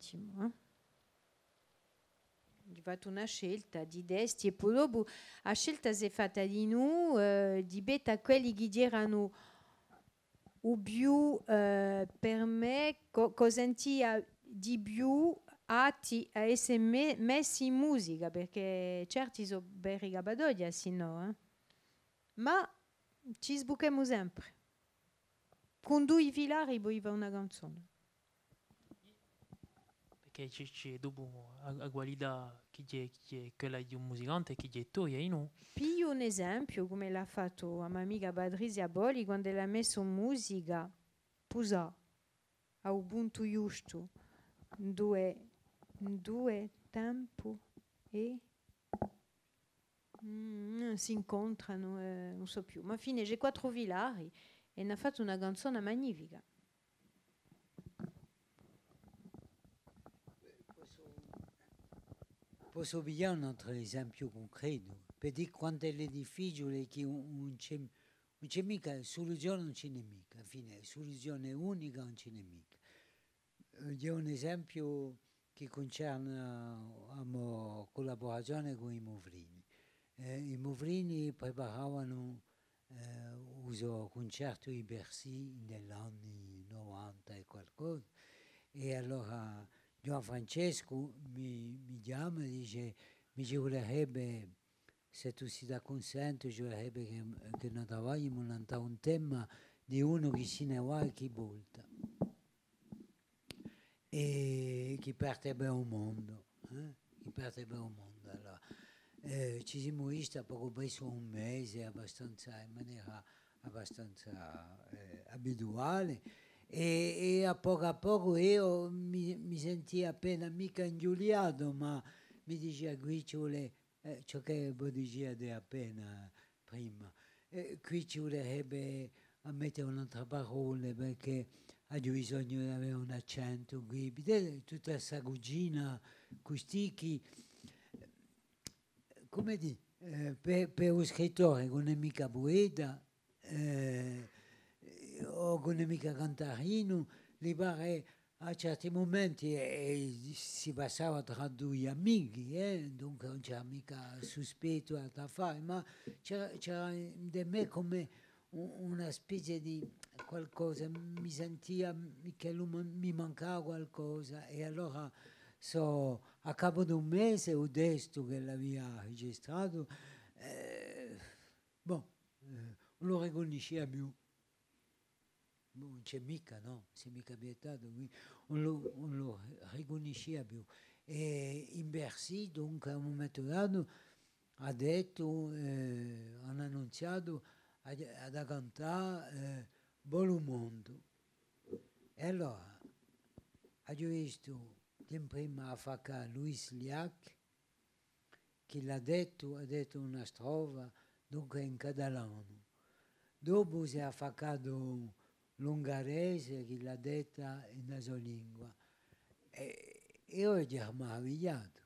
fatto una scelta di destra e poi dopo la scelta si è fatta di noi, di beta quelli che erano più per me sentia di più atti a essere messi in musica, perché certi sono ben gabadoia, sì no, ma ci sbuchiamo sempre. Con due filari poi va una canzone. Perché c'è dopo la qualità che è quella di un musicante che è tu e non. Più un esempio come l'ha fatto a mia amica Patrizia Bolli quando l'ha messo in musica, pusa a un punto giusto, due tempo e si incontrano, non so più. Ma fine, j'ai 4 filari e ne ha fatto una canzone magnifica. Posso pigliare un altro esempio concreto? Per dire quanto è difficile che non c'è mica, soluzione non c'è nemica, fine, soluzione unica non c'è nemica. Io ho un esempio che concerne la mia collaborazione con i Movrini. I Movrini preparavano un concerto di Bercy negli anni 90 e qualcosa, e allora Gian Francesco mi chiama e dice mi ci volerebbe, se tu si dà consenso, ci vorrebbe che noi troviamo un tema di uno che se ne va e che volta e che parte per un mondo. per il mondo. Allora, ci siamo visti poco presso un mese, in maniera abbastanza abituale, e a poco io mi sentii appena mica ingiuliato, ma mi diceva qui ci vuole, ciò che diceva di appena prima, qui ci vorrebbe a mettere un'altra parola perché ha bisogno di avere un accento qui, vedete tutta questa cugina, questi come dire, per un scrittore che non è mica poeta o che non è mica cantarino, gli pare a certi momenti si passava tra due amici, dunque non c'era mica sospetto da fare, ma c'era di me come una specie di qualcosa, mi sentia che mi mancava qualcosa, e allora a capo di un mese ho detto che l'aveva registrato, non lo riconosceva più. Non c'è mica, no? Si è mica vietato qui, non lo riconosceva più. E in Bercy, dunque, a un momento dato, ha detto, hanno annunziato ad cantare Buon Mondo. E allora, ho visto prima a fare Luis Liac, che ha detto una strofa, dunque in catalano. Dopo si è fatto l'ungherese che l'ha detta in la sua lingua. E io ero meravigliato,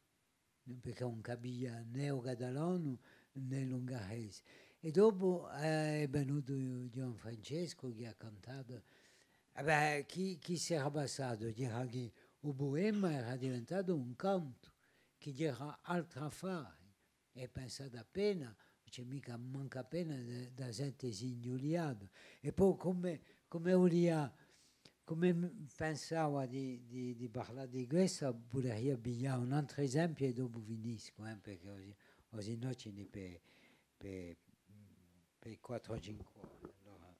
perché non capivo né il catalano né l'ungherese. E dopo è venuto Gian Francesco che ha cantato. Chi si era passato? Dirà che il poema era diventato un canto, che c'era altro a fare. E pensate appena, c'è mica manca appena da sentirsi ingiuliato. E poi come pensavo di parlare di questo, potrei pigliare un altro esempio e dopo finisco, perché così no ce ne per 4-5 ore. Allora,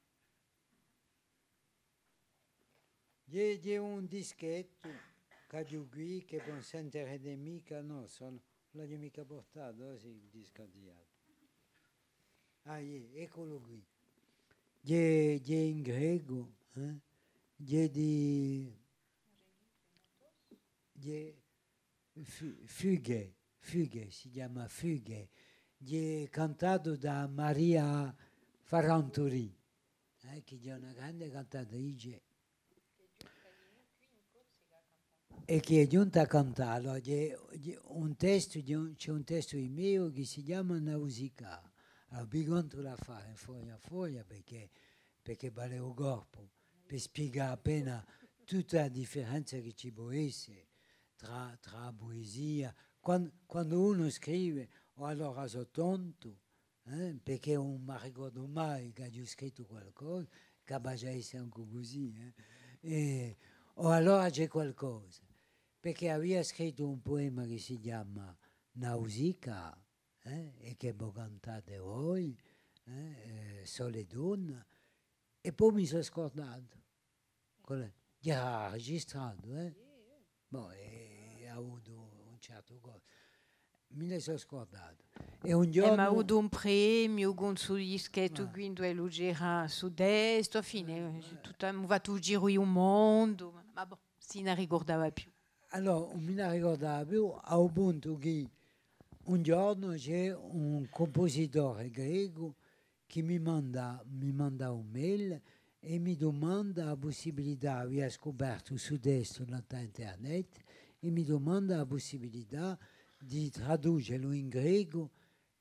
c'è un dischetto che ho qui che può sentire di mica, no, non l'ho mica portato, sì, il disco di eccolo qui. C'è in greco, c'è di Fughe, si chiama Fughe, c'è cantato da Maria Faranturi, che è una grande cantatrice e che è giunta a cantare. Allora, c'è un testo di mio che si chiama Nausicaa. Allora, vi conto la fare foglia a foglia perché vale il corpo, per spiegare appena tutta la differenza che ci può essere tra poesia. Quando uno scrive, o allora sono tonto, perché non mi ricordo mai che ho scritto qualcosa, capace di essere anche così, o allora c'è qualcosa, perché aveva scritto un poema che si chiama Nausicaa, e che voi cantate voi, Sole Donna, e poi mi sono scordato. Già registrato, boh, ha avuto un certo cosa. Me ne sono scordato. E un giorno... ma ho avuto un premio con su dischetto, quindi lo gira su destra, fine, va tutto giro il mondo, ma boh, si ne ricordava più. Allora, non me ne ricordava più, a un punto che un giorno c'è un compositore greco che mi manda un mail e mi domanda la possibilità, aveva scoperto su destra da internet, e mi domanda la possibilità di tradurlo in greco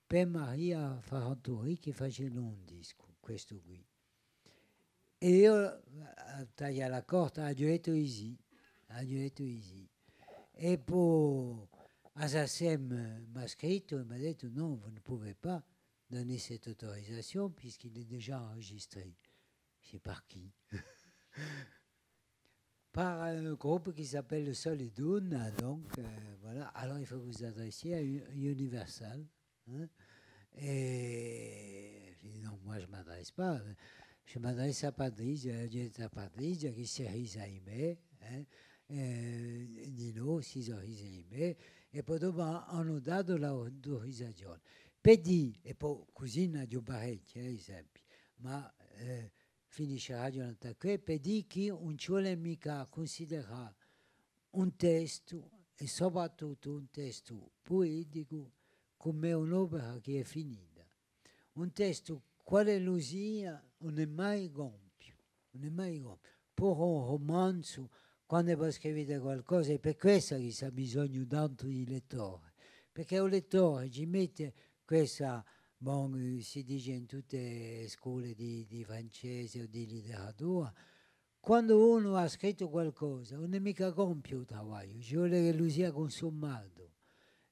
per Maria Faranturi che faceva un disco, questo qui. E io tagliavo la corda, ho detto sì. E poi Assasem m'a scritto et m'a dit non, vous ne pouvez pas donner cette autorisation puisqu'il est déjà enregistré. C'est par qui? Par un groupe qui s'appelle Solidun, donc voilà. Alors il faut que vous adressiez à Universal. Et j'ai dit non, moi je ne m'adresse pas. Je m'adresse à Patrice, j'ai dit à Patrice, qui s'est aimé. di noi si sono insieme e poi dopo hanno dato l'autorizzazione. Per dire, e poi così ne ho parecchi esempi, ma finisce Radio Nantacque, per dire che non ci vuole mica considerare un testo, e soprattutto un testo poetico, come un'opera che è finita. Un testo, quale lo sia, non è mai compio, non è mai compio. Poi un romanzo, quando poi scrivete qualcosa, è per questo che si ha bisogno tanto di lettore, perché un lettore ci mette questa, bon, si dice in tutte le scuole di francese o di letteratura, quando uno ha scritto qualcosa, non è mica compio il lavoro, ci vuole che lo sia consumato,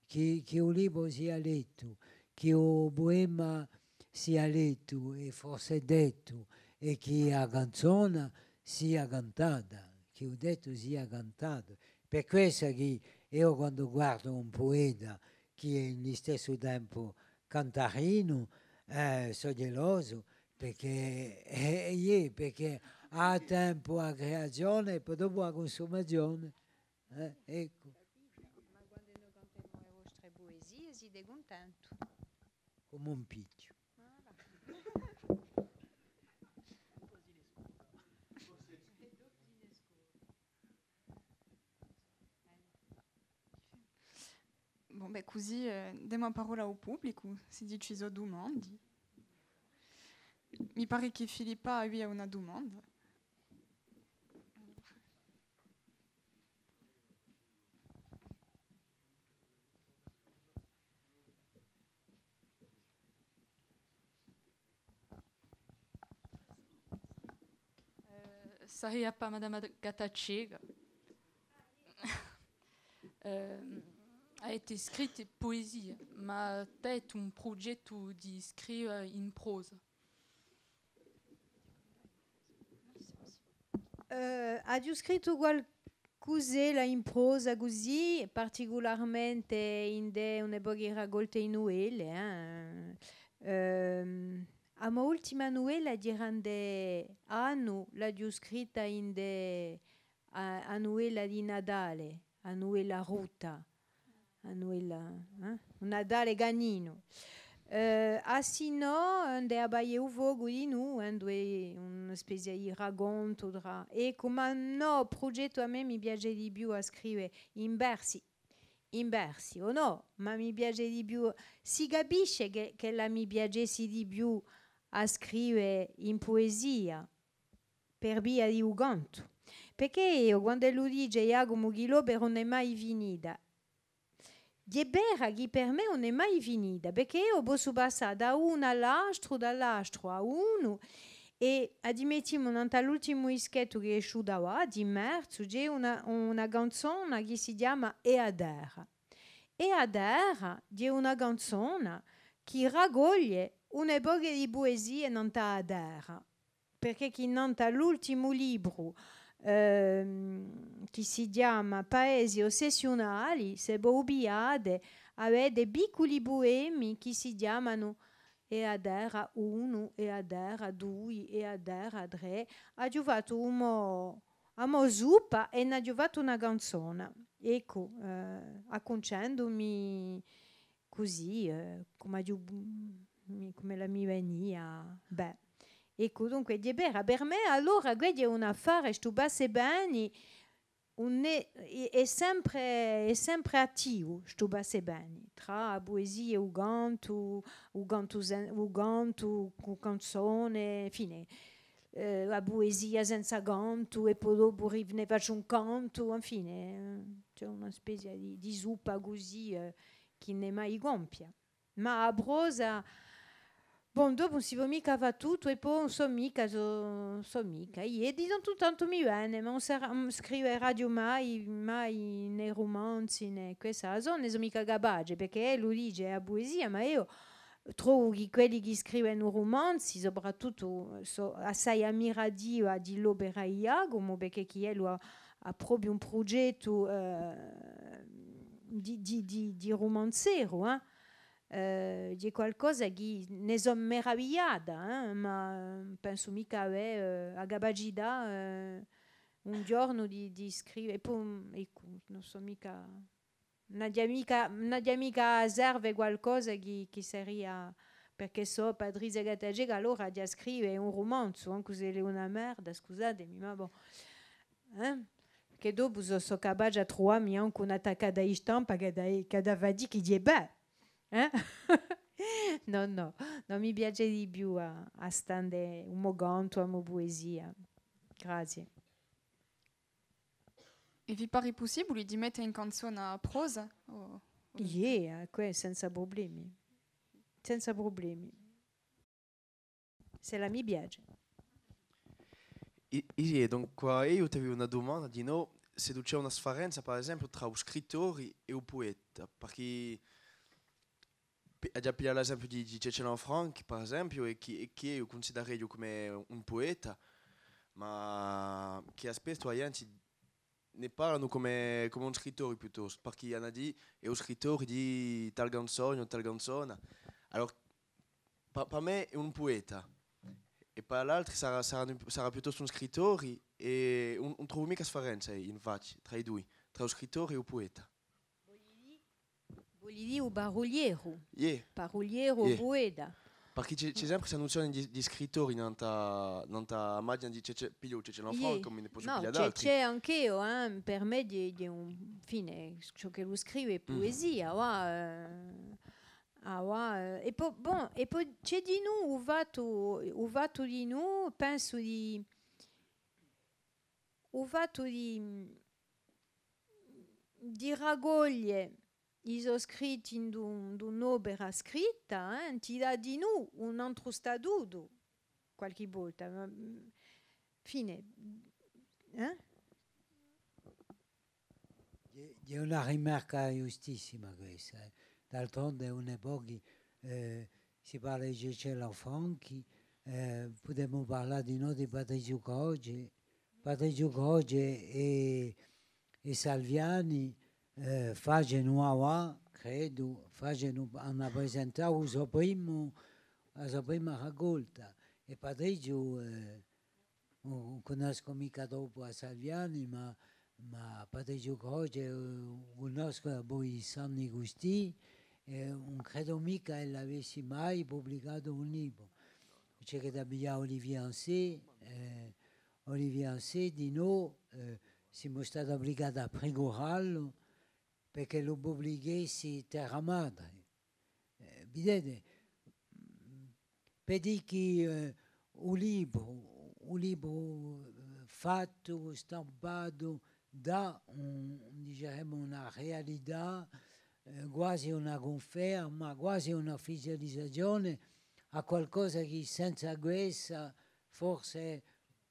che un libro sia letto, che un poema sia letto e forse detto, e che la canzone sia cantata, che il detto sia cantato. Per questo che io quando guardo un poeta che è allo stesso tempo cantarino, sono geloso, perché ha tempo a creazione e poi dopo a consumazione. Ecco. Ma quando noi cantiamo le vostre poesie, siete contenti? Come un picchio. Bon, beh, così diamo la parola al pubblico, se ci sono domande. Mi pare che Filippa abbia una domanda. Saria para Madame Gatachega. A été écrite poésie, ma tête un projet de scrivere in prosa. Ho scritto qualcos'ella in prosa così, particolarmente in una poche raccolte in novelle. A mia ultima novella di grande anno l'ho scritta in a novella di Natale, a novella Ruta, a novella Natale Ganino. Sino ande abaie o vogo di nu, una specie di racconto tra. E come no progetto a me mi piace di più a scrivere in versi o no, ma mi piace di più, si capisce che la mi piacesse di più a scrivere in poesia per via di un canto, perché io quando lo dice Jacopo Ghilobe non è mai finita. Di vera che per me non è mai finita, perché io posso passare da uno all'altro, dall'altro a uno, e admettiamo l'ultimo ischetto che è uscito di marzo, c'è una canzone che si chiama E Adera. E Adera è una canzone che raccoglie un'epoca di poesie non ta Adera, perché chi non ta l'ultimo libro che si chiama Paesi ossessionali, se Bobiade aveva dei piccoli poemi che si chiamano E Adera 1, E Adera 2, E Adera 3. Ha fatto a mo zuppa e ne ha fatto una canzone. Ecco, acconcendomi così, come la mi venia. Beh. Ecco, dunque, per me allora è un affare, sto basse bene, è sempre attivo, sto basse bene, tra poesia e canto, canzone, fine, la poesia senza canto e poi dopo ne faccio un canto, infine, c'è una specie di zuppa così che non è mai gonfia. Ma a prosa... Bon, dopo non si può mica fare tutto e poi non so mica. E di tutto tanto mi viene, ma non scrive radio mai nei romanzi, né questa non sono mica capace, perché lui dice a poesia, ma io trovo che quelli che scrivono romanzi, soprattutto assai ammirativi di l'opera Iagomo, perché chi è ha proprio un progetto di romanzero, di qualcosa che ne sono meravigliata, ma penso mica a Gabagida un giorno di scrivere, e poi ecco, non so mica, non è mica serve qualcosa che sarebbe, perché so Patrizia Gattagega allora già scrive un romanzo, anche se è una merda, scusatemi, ma boh. Che dopo so capace a trovarmi anche un'attaccata di stampa che dava di che dice beh. No, non mi piace di più a stare un moganto a mo poesia. Grazie. E vi pare possibile di mettere in canzone a prosa? Yeah, senza problemi. Senza problemi. Se la mi piace. Dunque, io ti avevo una domanda di no, se c'è una differenza, per esempio, tra un scrittore e un poeta, perché già pigliare l'esempio di Cecil Lanfranc, per esempio, e che io considero io come un poeta, ma che spesso la gente ne parlano come un scrittore piuttosto, perché hanno detto è un scrittore di tal canzone o tal canzone. Allora, per me è un poeta. E per l'altro sarà piuttosto un scrittore e non trovo mica differenza infatti tra i due, tra lo scrittore e il poeta. Voglio dire un paroliero. Yeah. Paroliero Yeah. poeta. Perché c'è sempre questa nozione di scrittore non ta immagine di piglio c'è una franca come ne posso No, pigliare altri. c'è anche io, per me di un fine, ciò che lo scrive è poesia, e poi c'è di noi, ho fatto di noi, penso di raccogliere i scritti in un'opera scritta, ti dà di noi un altro statuto qualche volta. Fine. È una rimarca giustissima questa. D'altronde è un'epoca, si parla di Cecil Lanfranc, potremmo parlare di noi di Patrizio Croce e Salviani facevano, credo, hanno presentato la sua prima raccolta. E Patrizio non conosco mica dopo a Salviani, ma Patrizio Croce conosco da poi Sanni Gusti, non credo mica che l'avessi mai pubblicato un libro. C'è che da Olivier Ansé di noi siamo stati obbligati a pregorarlo perché lo pubblicassi Terra Madre. Vedete, per dire che un libro fatto, stampato da diciamo, una realtà, quasi una conferma, quasi una ufficializzazione a qualcosa che senza questa forse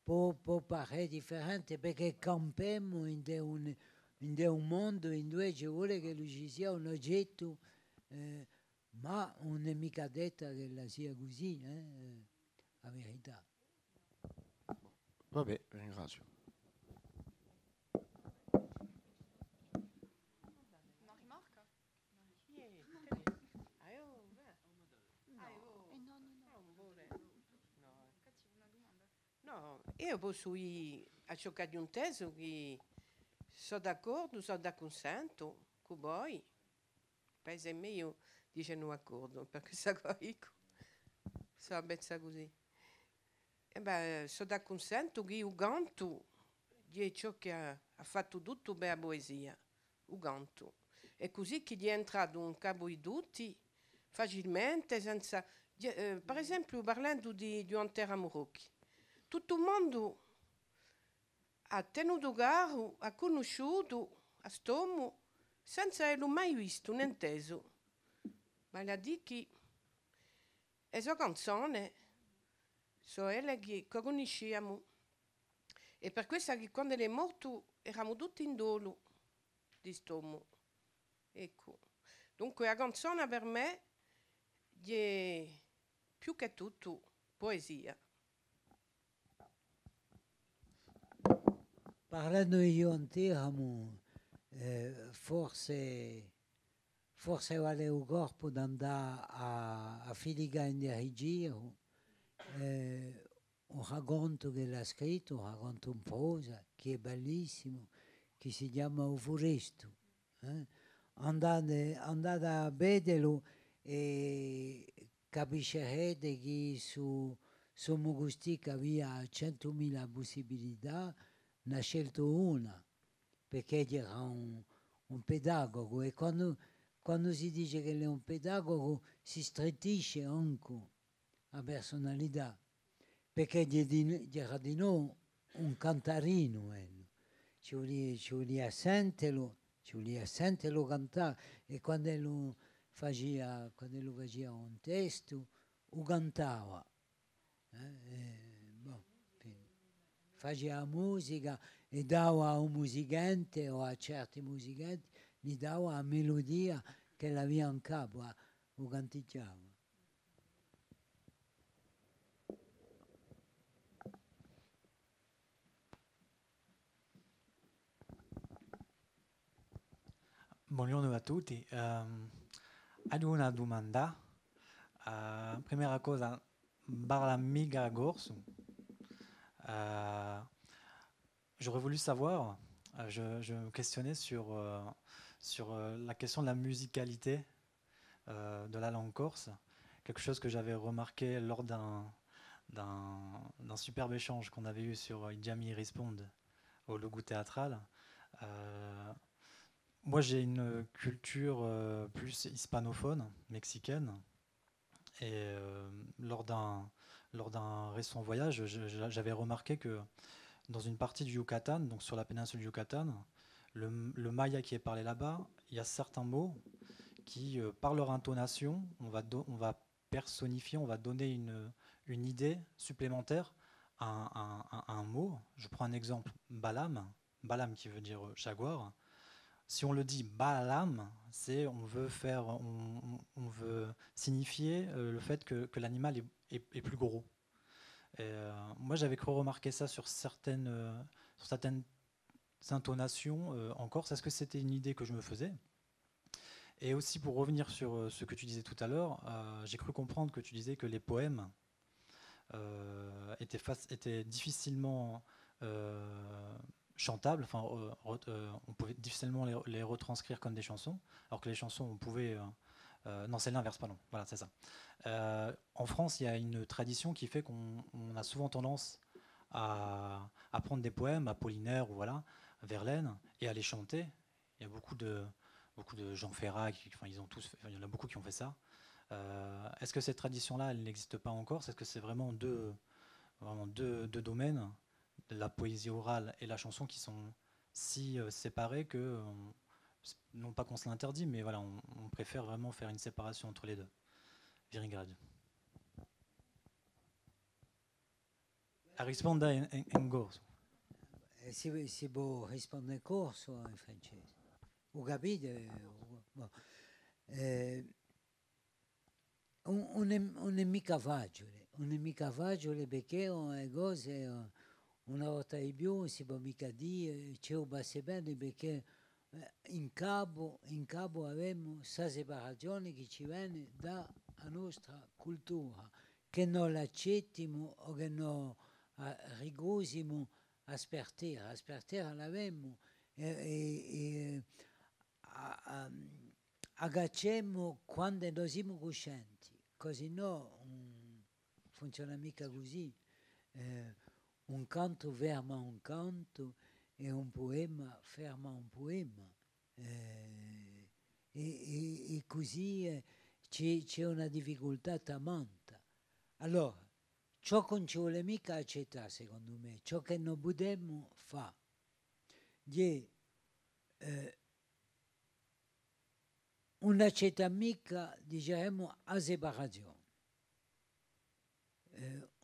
può parere differente, perché campiamo in un mondo in cui ci vuole che ci sia un oggetto, ma non è mica detta che la sia così, la verità. Vabbè, ringrazio. Una rimarca? No, io posso dire a ciò che ho inteso che sono d'accordo, sono da consento con voi. Per esempio io dice non accordo, perché sa sono bezza così. E beh, sono da consento che io canto di ciò che ha fatto tutto per la poesia, io canto. E così che è entrato un capo di tutti facilmente, senza... per esempio parlando di un terra Morocchi. Tutto il mondo ha tenuto caro, ha conosciuto a stomo senza averlo mai visto, né inteso. Ma la di che è sua canzone, so elle che conosciamo. E per questo che quando è morto eravamo tutti in dolo di stomo. Ecco. Dunque la canzone per me è più che tutto poesia. Parlando io in te, forse vale il corpo di andare a Filiga in giro, un racconto che l'ha scritto, un racconto in prosa, che è bellissimo, che si chiama O Furesto. Andate a vederlo e capiscerete che su Mogustica via 100.000 possibilità, ne ha scelto una, perché era un pedagogo, e quando si dice che è un pedagogo si strettisce anche la personalità, perché era di noi un cantarino, ci voleva sentirlo cantare, e quando lo faceva un testo, lo cantava. Faceva musica e dava a un musicante o a certi musicanti, gli dava la melodia che l'aveva in capo, lo canticchiava. Buongiorno a tutti. Ho una domanda. Prima cosa, parla mica gorso. J'aurais voulu savoir, je me questionnais sur la question de la musicalité de la langue corse, quelque chose que j'avais remarqué lors d'un superbe échange qu'on avait eu sur Idjami Responde au Logo Théâtral. Moi, j'ai une culture plus hispanophone, mexicaine, et lors d'un récent voyage, j'avais remarqué que dans une partie du Yucatan, donc sur la péninsule du Yucatan, le maya qui est parlé là-bas, il y a certains mots qui, par leur intonation, on va personnifier, on va donner une idée supplémentaire à un mot. Je prends un exemple, balam qui veut dire jaguar. Si on le dit balam, c'est on veut signifier le fait que l'animal est plus gros. Et, moi, j'avais cru remarquer ça sur certaines intonations en Corse. Est-ce que c'était une idée que je me faisais? Et aussi, pour revenir sur ce que tu disais tout à l'heure, j'ai cru comprendre que tu disais que les poèmes étaient difficilement chantables, enfin, on pouvait difficilement les retranscrire comme des chansons, alors que les chansons, on pouvait... non, c'est l'inverse, pardon. Voilà, c'est ça. En France, il y a une tradition qui fait qu'on a souvent tendance à prendre des poèmes, Apollinaire ou voilà, Verlaine, et à les chanter. Il y a beaucoup de Jean Ferrat, il y en a beaucoup qui ont fait ça. Est-ce que cette tradition-là, elle n'existe pas encore? Est-ce que c'est vraiment deux domaines, la poésie orale et la chanson, qui sont si séparés que, non pas qu'on se l'interdit, mais voilà, on préfère vraiment faire une séparation entre les deux. Viringrad. A risponda in corso. Si può rispondere in corso o in francese? Ho capito? Non è mica facile, perché le cose una volta di più si può mica dire, ci passe bene, perché in capo abbiamo questa separazione che ci viene dalla nostra cultura, che non l'accettiamo o che non ricusiamo a spertire l'abbiamo e agganciamo quando non siamo coscienti, così no funziona mica così. Un canto ferma un canto e un poema ferma un poema, e così c'è una difficoltà tanta. Allora, ciò che non ci vuole mica accettare, secondo me, ciò che non potremmo fare, non accetta mica, diciamo, la separazione.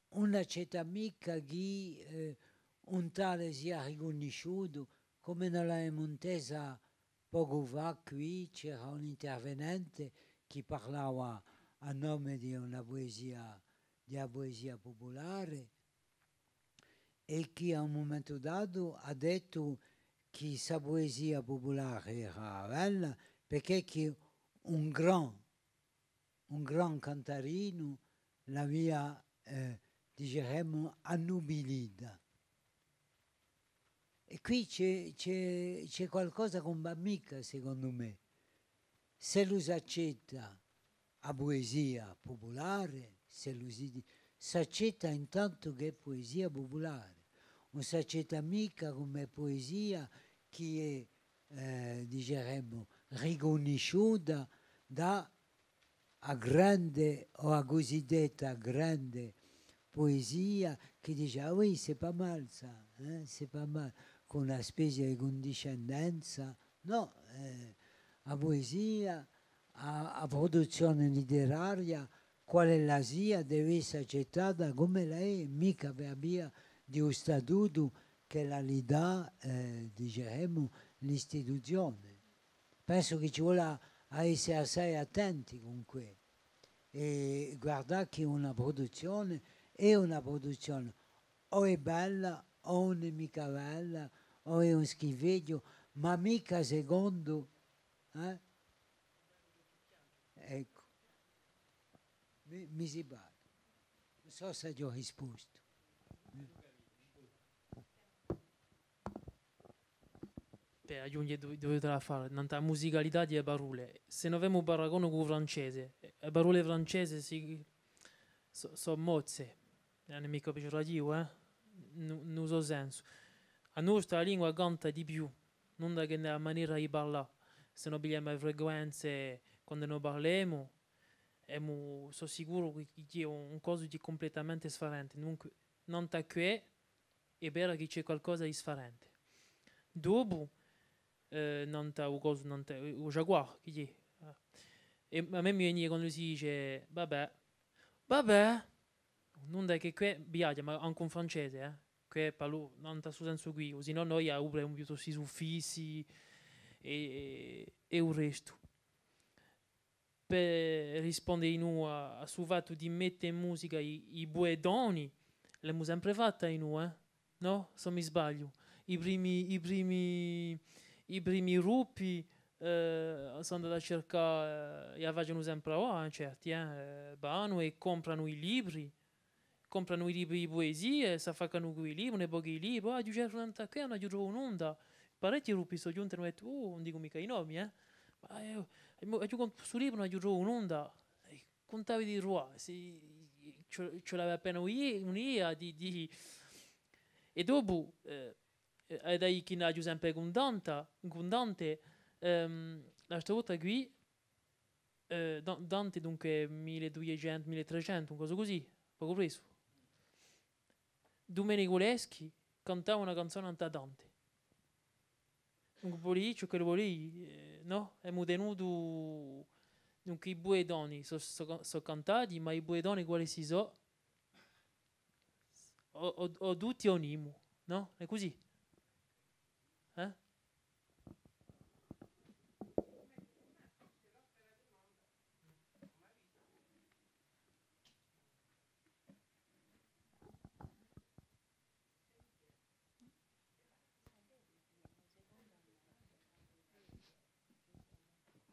Non accetta mica che un tale sia riconosciuto, come nella Montesa poco fa qui c'era un intervenente che parlava a nome di una poesia popolare e che a un momento dato ha detto che questa poesia popolare era bella perché che un gran cantarino l'aveva diremmo, annubilita. E qui c'è qualcosa che non va mica, secondo me. Se lo si accetta a poesia popolare, se lo si accetta intanto che è poesia popolare, non si accetta mica come poesia che è, diremmo, riconosciuta da a grande o a cosiddetta grande poesia che dice, ah oui, c'est pas mal ça, c'est pas mal, con una specie di condiscendenza. No, a poesia, a produzione letteraria, quale la sia, deve essere accettata come lei, mica per via di un statuto che la gli dà, diciamo, l'istituzione. Penso che ci vuole a essere assai attenti con questo e guardare che una produzione è una produzione, o è bella o non è mica bella, o è un schifeggio, ma mica secondo. Ecco, mi si pare. Non so se ti ho risposto. Per aggiungere dove fare, nella musicalità di parole. Se noi abbiamo un paragone con il francese, le parole francesi sono mozze, non è mica peggiorativo, non so senso. A nostra lingua canta di più, non da che nella maniera di parlare. Se noi abbiamo le frequenze quando noi parliamo, sono sicuro che è un cosa di completamente differente. Dunque, non da qui è vero che c'è qualcosa di differente. Dopo, non ta o cosa non ta o jaguar che è. E a me mi viene quando si dice vabbè non è che qui biagia ma anche un francese che parlo non ta su senso qui o se no noi avremo più questi suffissi e il resto per rispondere in a sul fatto di mettere in musica i buedoni l'abbiamo sempre fatta in no? Se mi sbaglio i primi gruppi sono andati a cercare e facciano sempre certi vanno e comprano i libri di poesie si fanno quei libri ne pochi libri di certo che hanno giocato un'onda parecchi gruppi sono giunti e hanno detto non dico mica i nomi ma questo libro hanno giocato un'onda contavi di Roi ce l'aveva appena un'idea di e dopo ed è chi ha sempre con Dante l'altra volta qui Dante dunque 1200 1300 un cosa così poco preso Domenico Leschi cantava una canzone a Dante dunque policio che lo lì no è tenuto dunque i buedoni sono cantati ma i buedoni quali si so o tutti onimo no? È così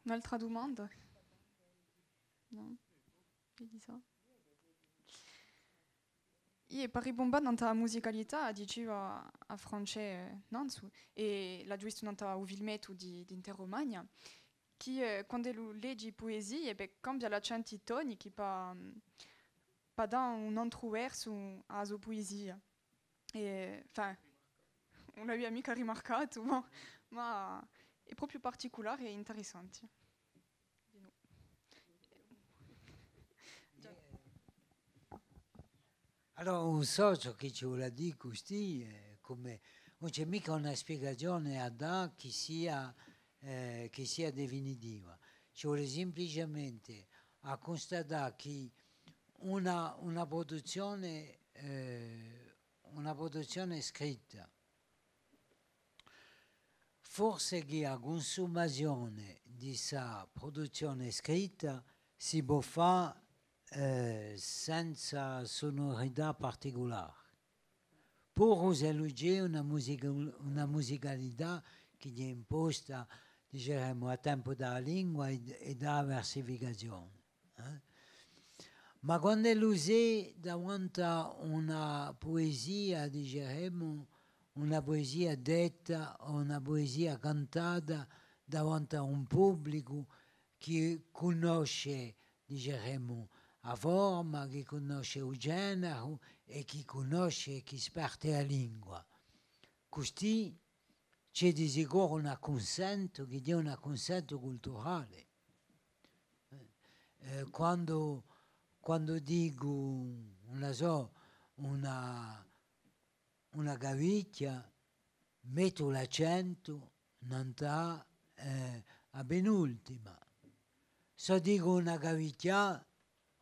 Un'altra domanda? No? Vedi ça? Io per ribombare nella musicalità diceva a France Nanzu e l'ha giusto nella uvilmetto di Interromagna che quando leggi poesie cambia l'accento toni che pa da un altro verso a sua poesia e enfin non l'aveva mica rimarcato ma è proprio particolare e interessante. Allora, un so ciò che ci vuole dire così, come non c'è mica una spiegazione a dare che sia definitiva. Ci vuole semplicemente a constatare che una produzione scritta forse che a consumazione di questa produzione scritta si può fare senza sonorità particolare. Pur esalugere una musicalità che gli è imposta, diciamo, a tempo dalla lingua e dalla versificazione. Ma quando è l'usè davanti a una poesia, diciamo, una poesia detta o una poesia cantata davanti a un pubblico che conosce, diciamo, la forma, che conosce il genere e che conosce e che sparte la lingua. Così c'è di sicuro un acconsento che è un acconsento culturale. Quando dico, non so, una cavicchia, metto l'accento a penultima. Se dico una cavicchia,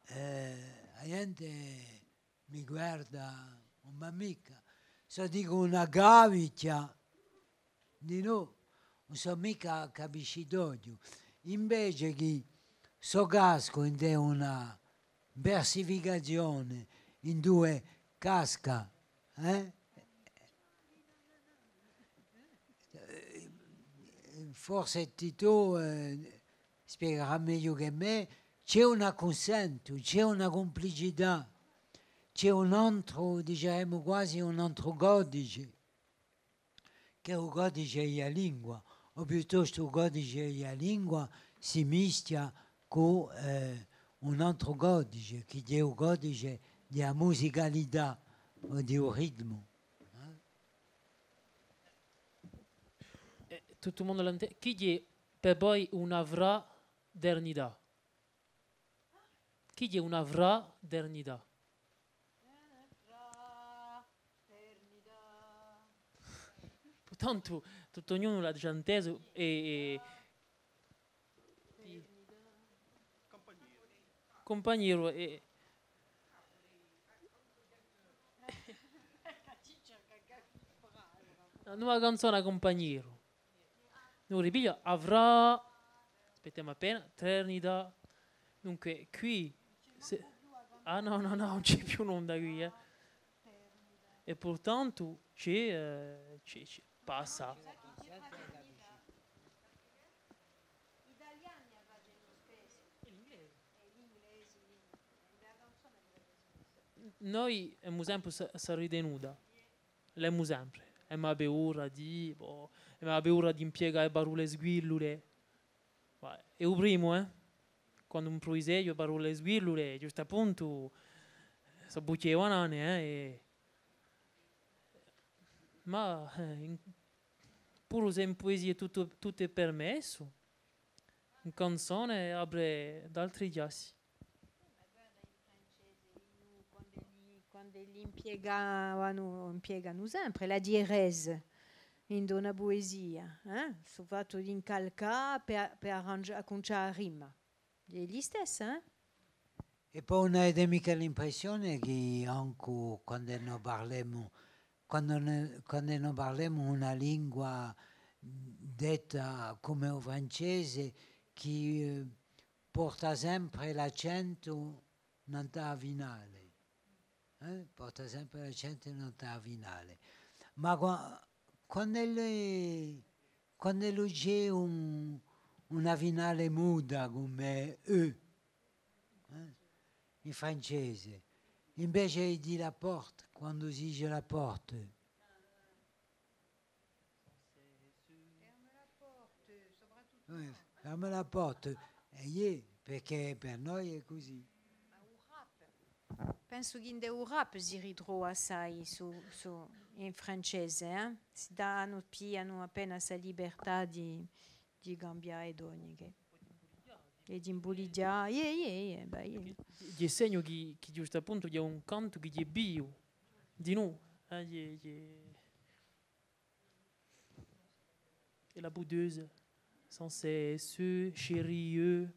la gente mi guarda, ma mica. Se dico una cavicchia, di no, non so mica capisci d'odio. Invece che so casco in te una versificazione in due casca, forse Tito spiegherà meglio che me, c'è un acconsento, c'è una complicità, c'è un altro, diciamo quasi un altro codice, che è il codice della lingua, o piuttosto il codice della lingua si mischia con un altro codice, che è il codice della musicalità o del ritmo. Tutto il mondo l'intende. Chi è per voi una fraternità? Chi è una fraternità? Tanto tutto ognuno l'ha già inteso e compagnero e la nuova canzone compagnero. Non ripiglia avrà aspettiamo appena eternità. Dunque qui no, non c'è più un'onda qui e pertanto c'è passa. Noi abbiamo sempre ritenuta, l'abbiamo sempre, abbiamo paura di impiegare parole sguillure. E il primo, quando un proiseio parole sguillure, giusto appunto, si bucchiavano, ma pure se in poesia tutto è permesso, in canzone apre d'altri chiassi. Quando li impiegano sempre la dierese in una poesia, sul fatto di incalcare per conciare a rima. È gli stessi, E poi non è mica l'impressione che anche quando non parliamo una lingua detta come il francese, che porta sempre l'accento nella finale. Porta sempre l'accento nella finale. Ma quando c'è una finale muta come in francese, invece di la porte, quando si dice la porte. Ferma la porte, perché per noi è così. Penso che in del rap si ritrova assai in francese, si hanno appena la libertà di cambiare ogni che. E di imbuligiare, Di segno che giusto appunto c'è un canto che è bio, di noi, e la boudeuse, sans cesse, chérie.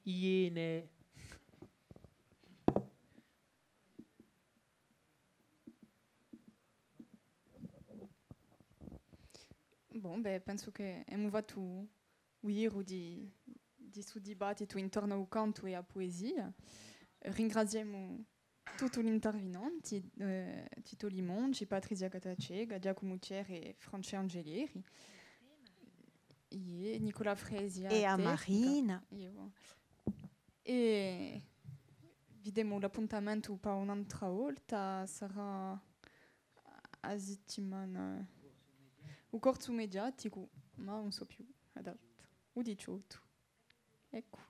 Iene. Bon, penso che abbiamo fatto ieri di suo dibattito intorno al canto e alla poesia. Ringraziamo tutti gli intervenenti, Tito Limonci, Patrizia Catacega, Giacomo Thier e Francia Angelieri. Nicola Fresi e a Marina. E vedremo l'appuntamento per un'altra volta, sarà a settimana o corso mediatico, ma non so più adatto. O 18. Ecco.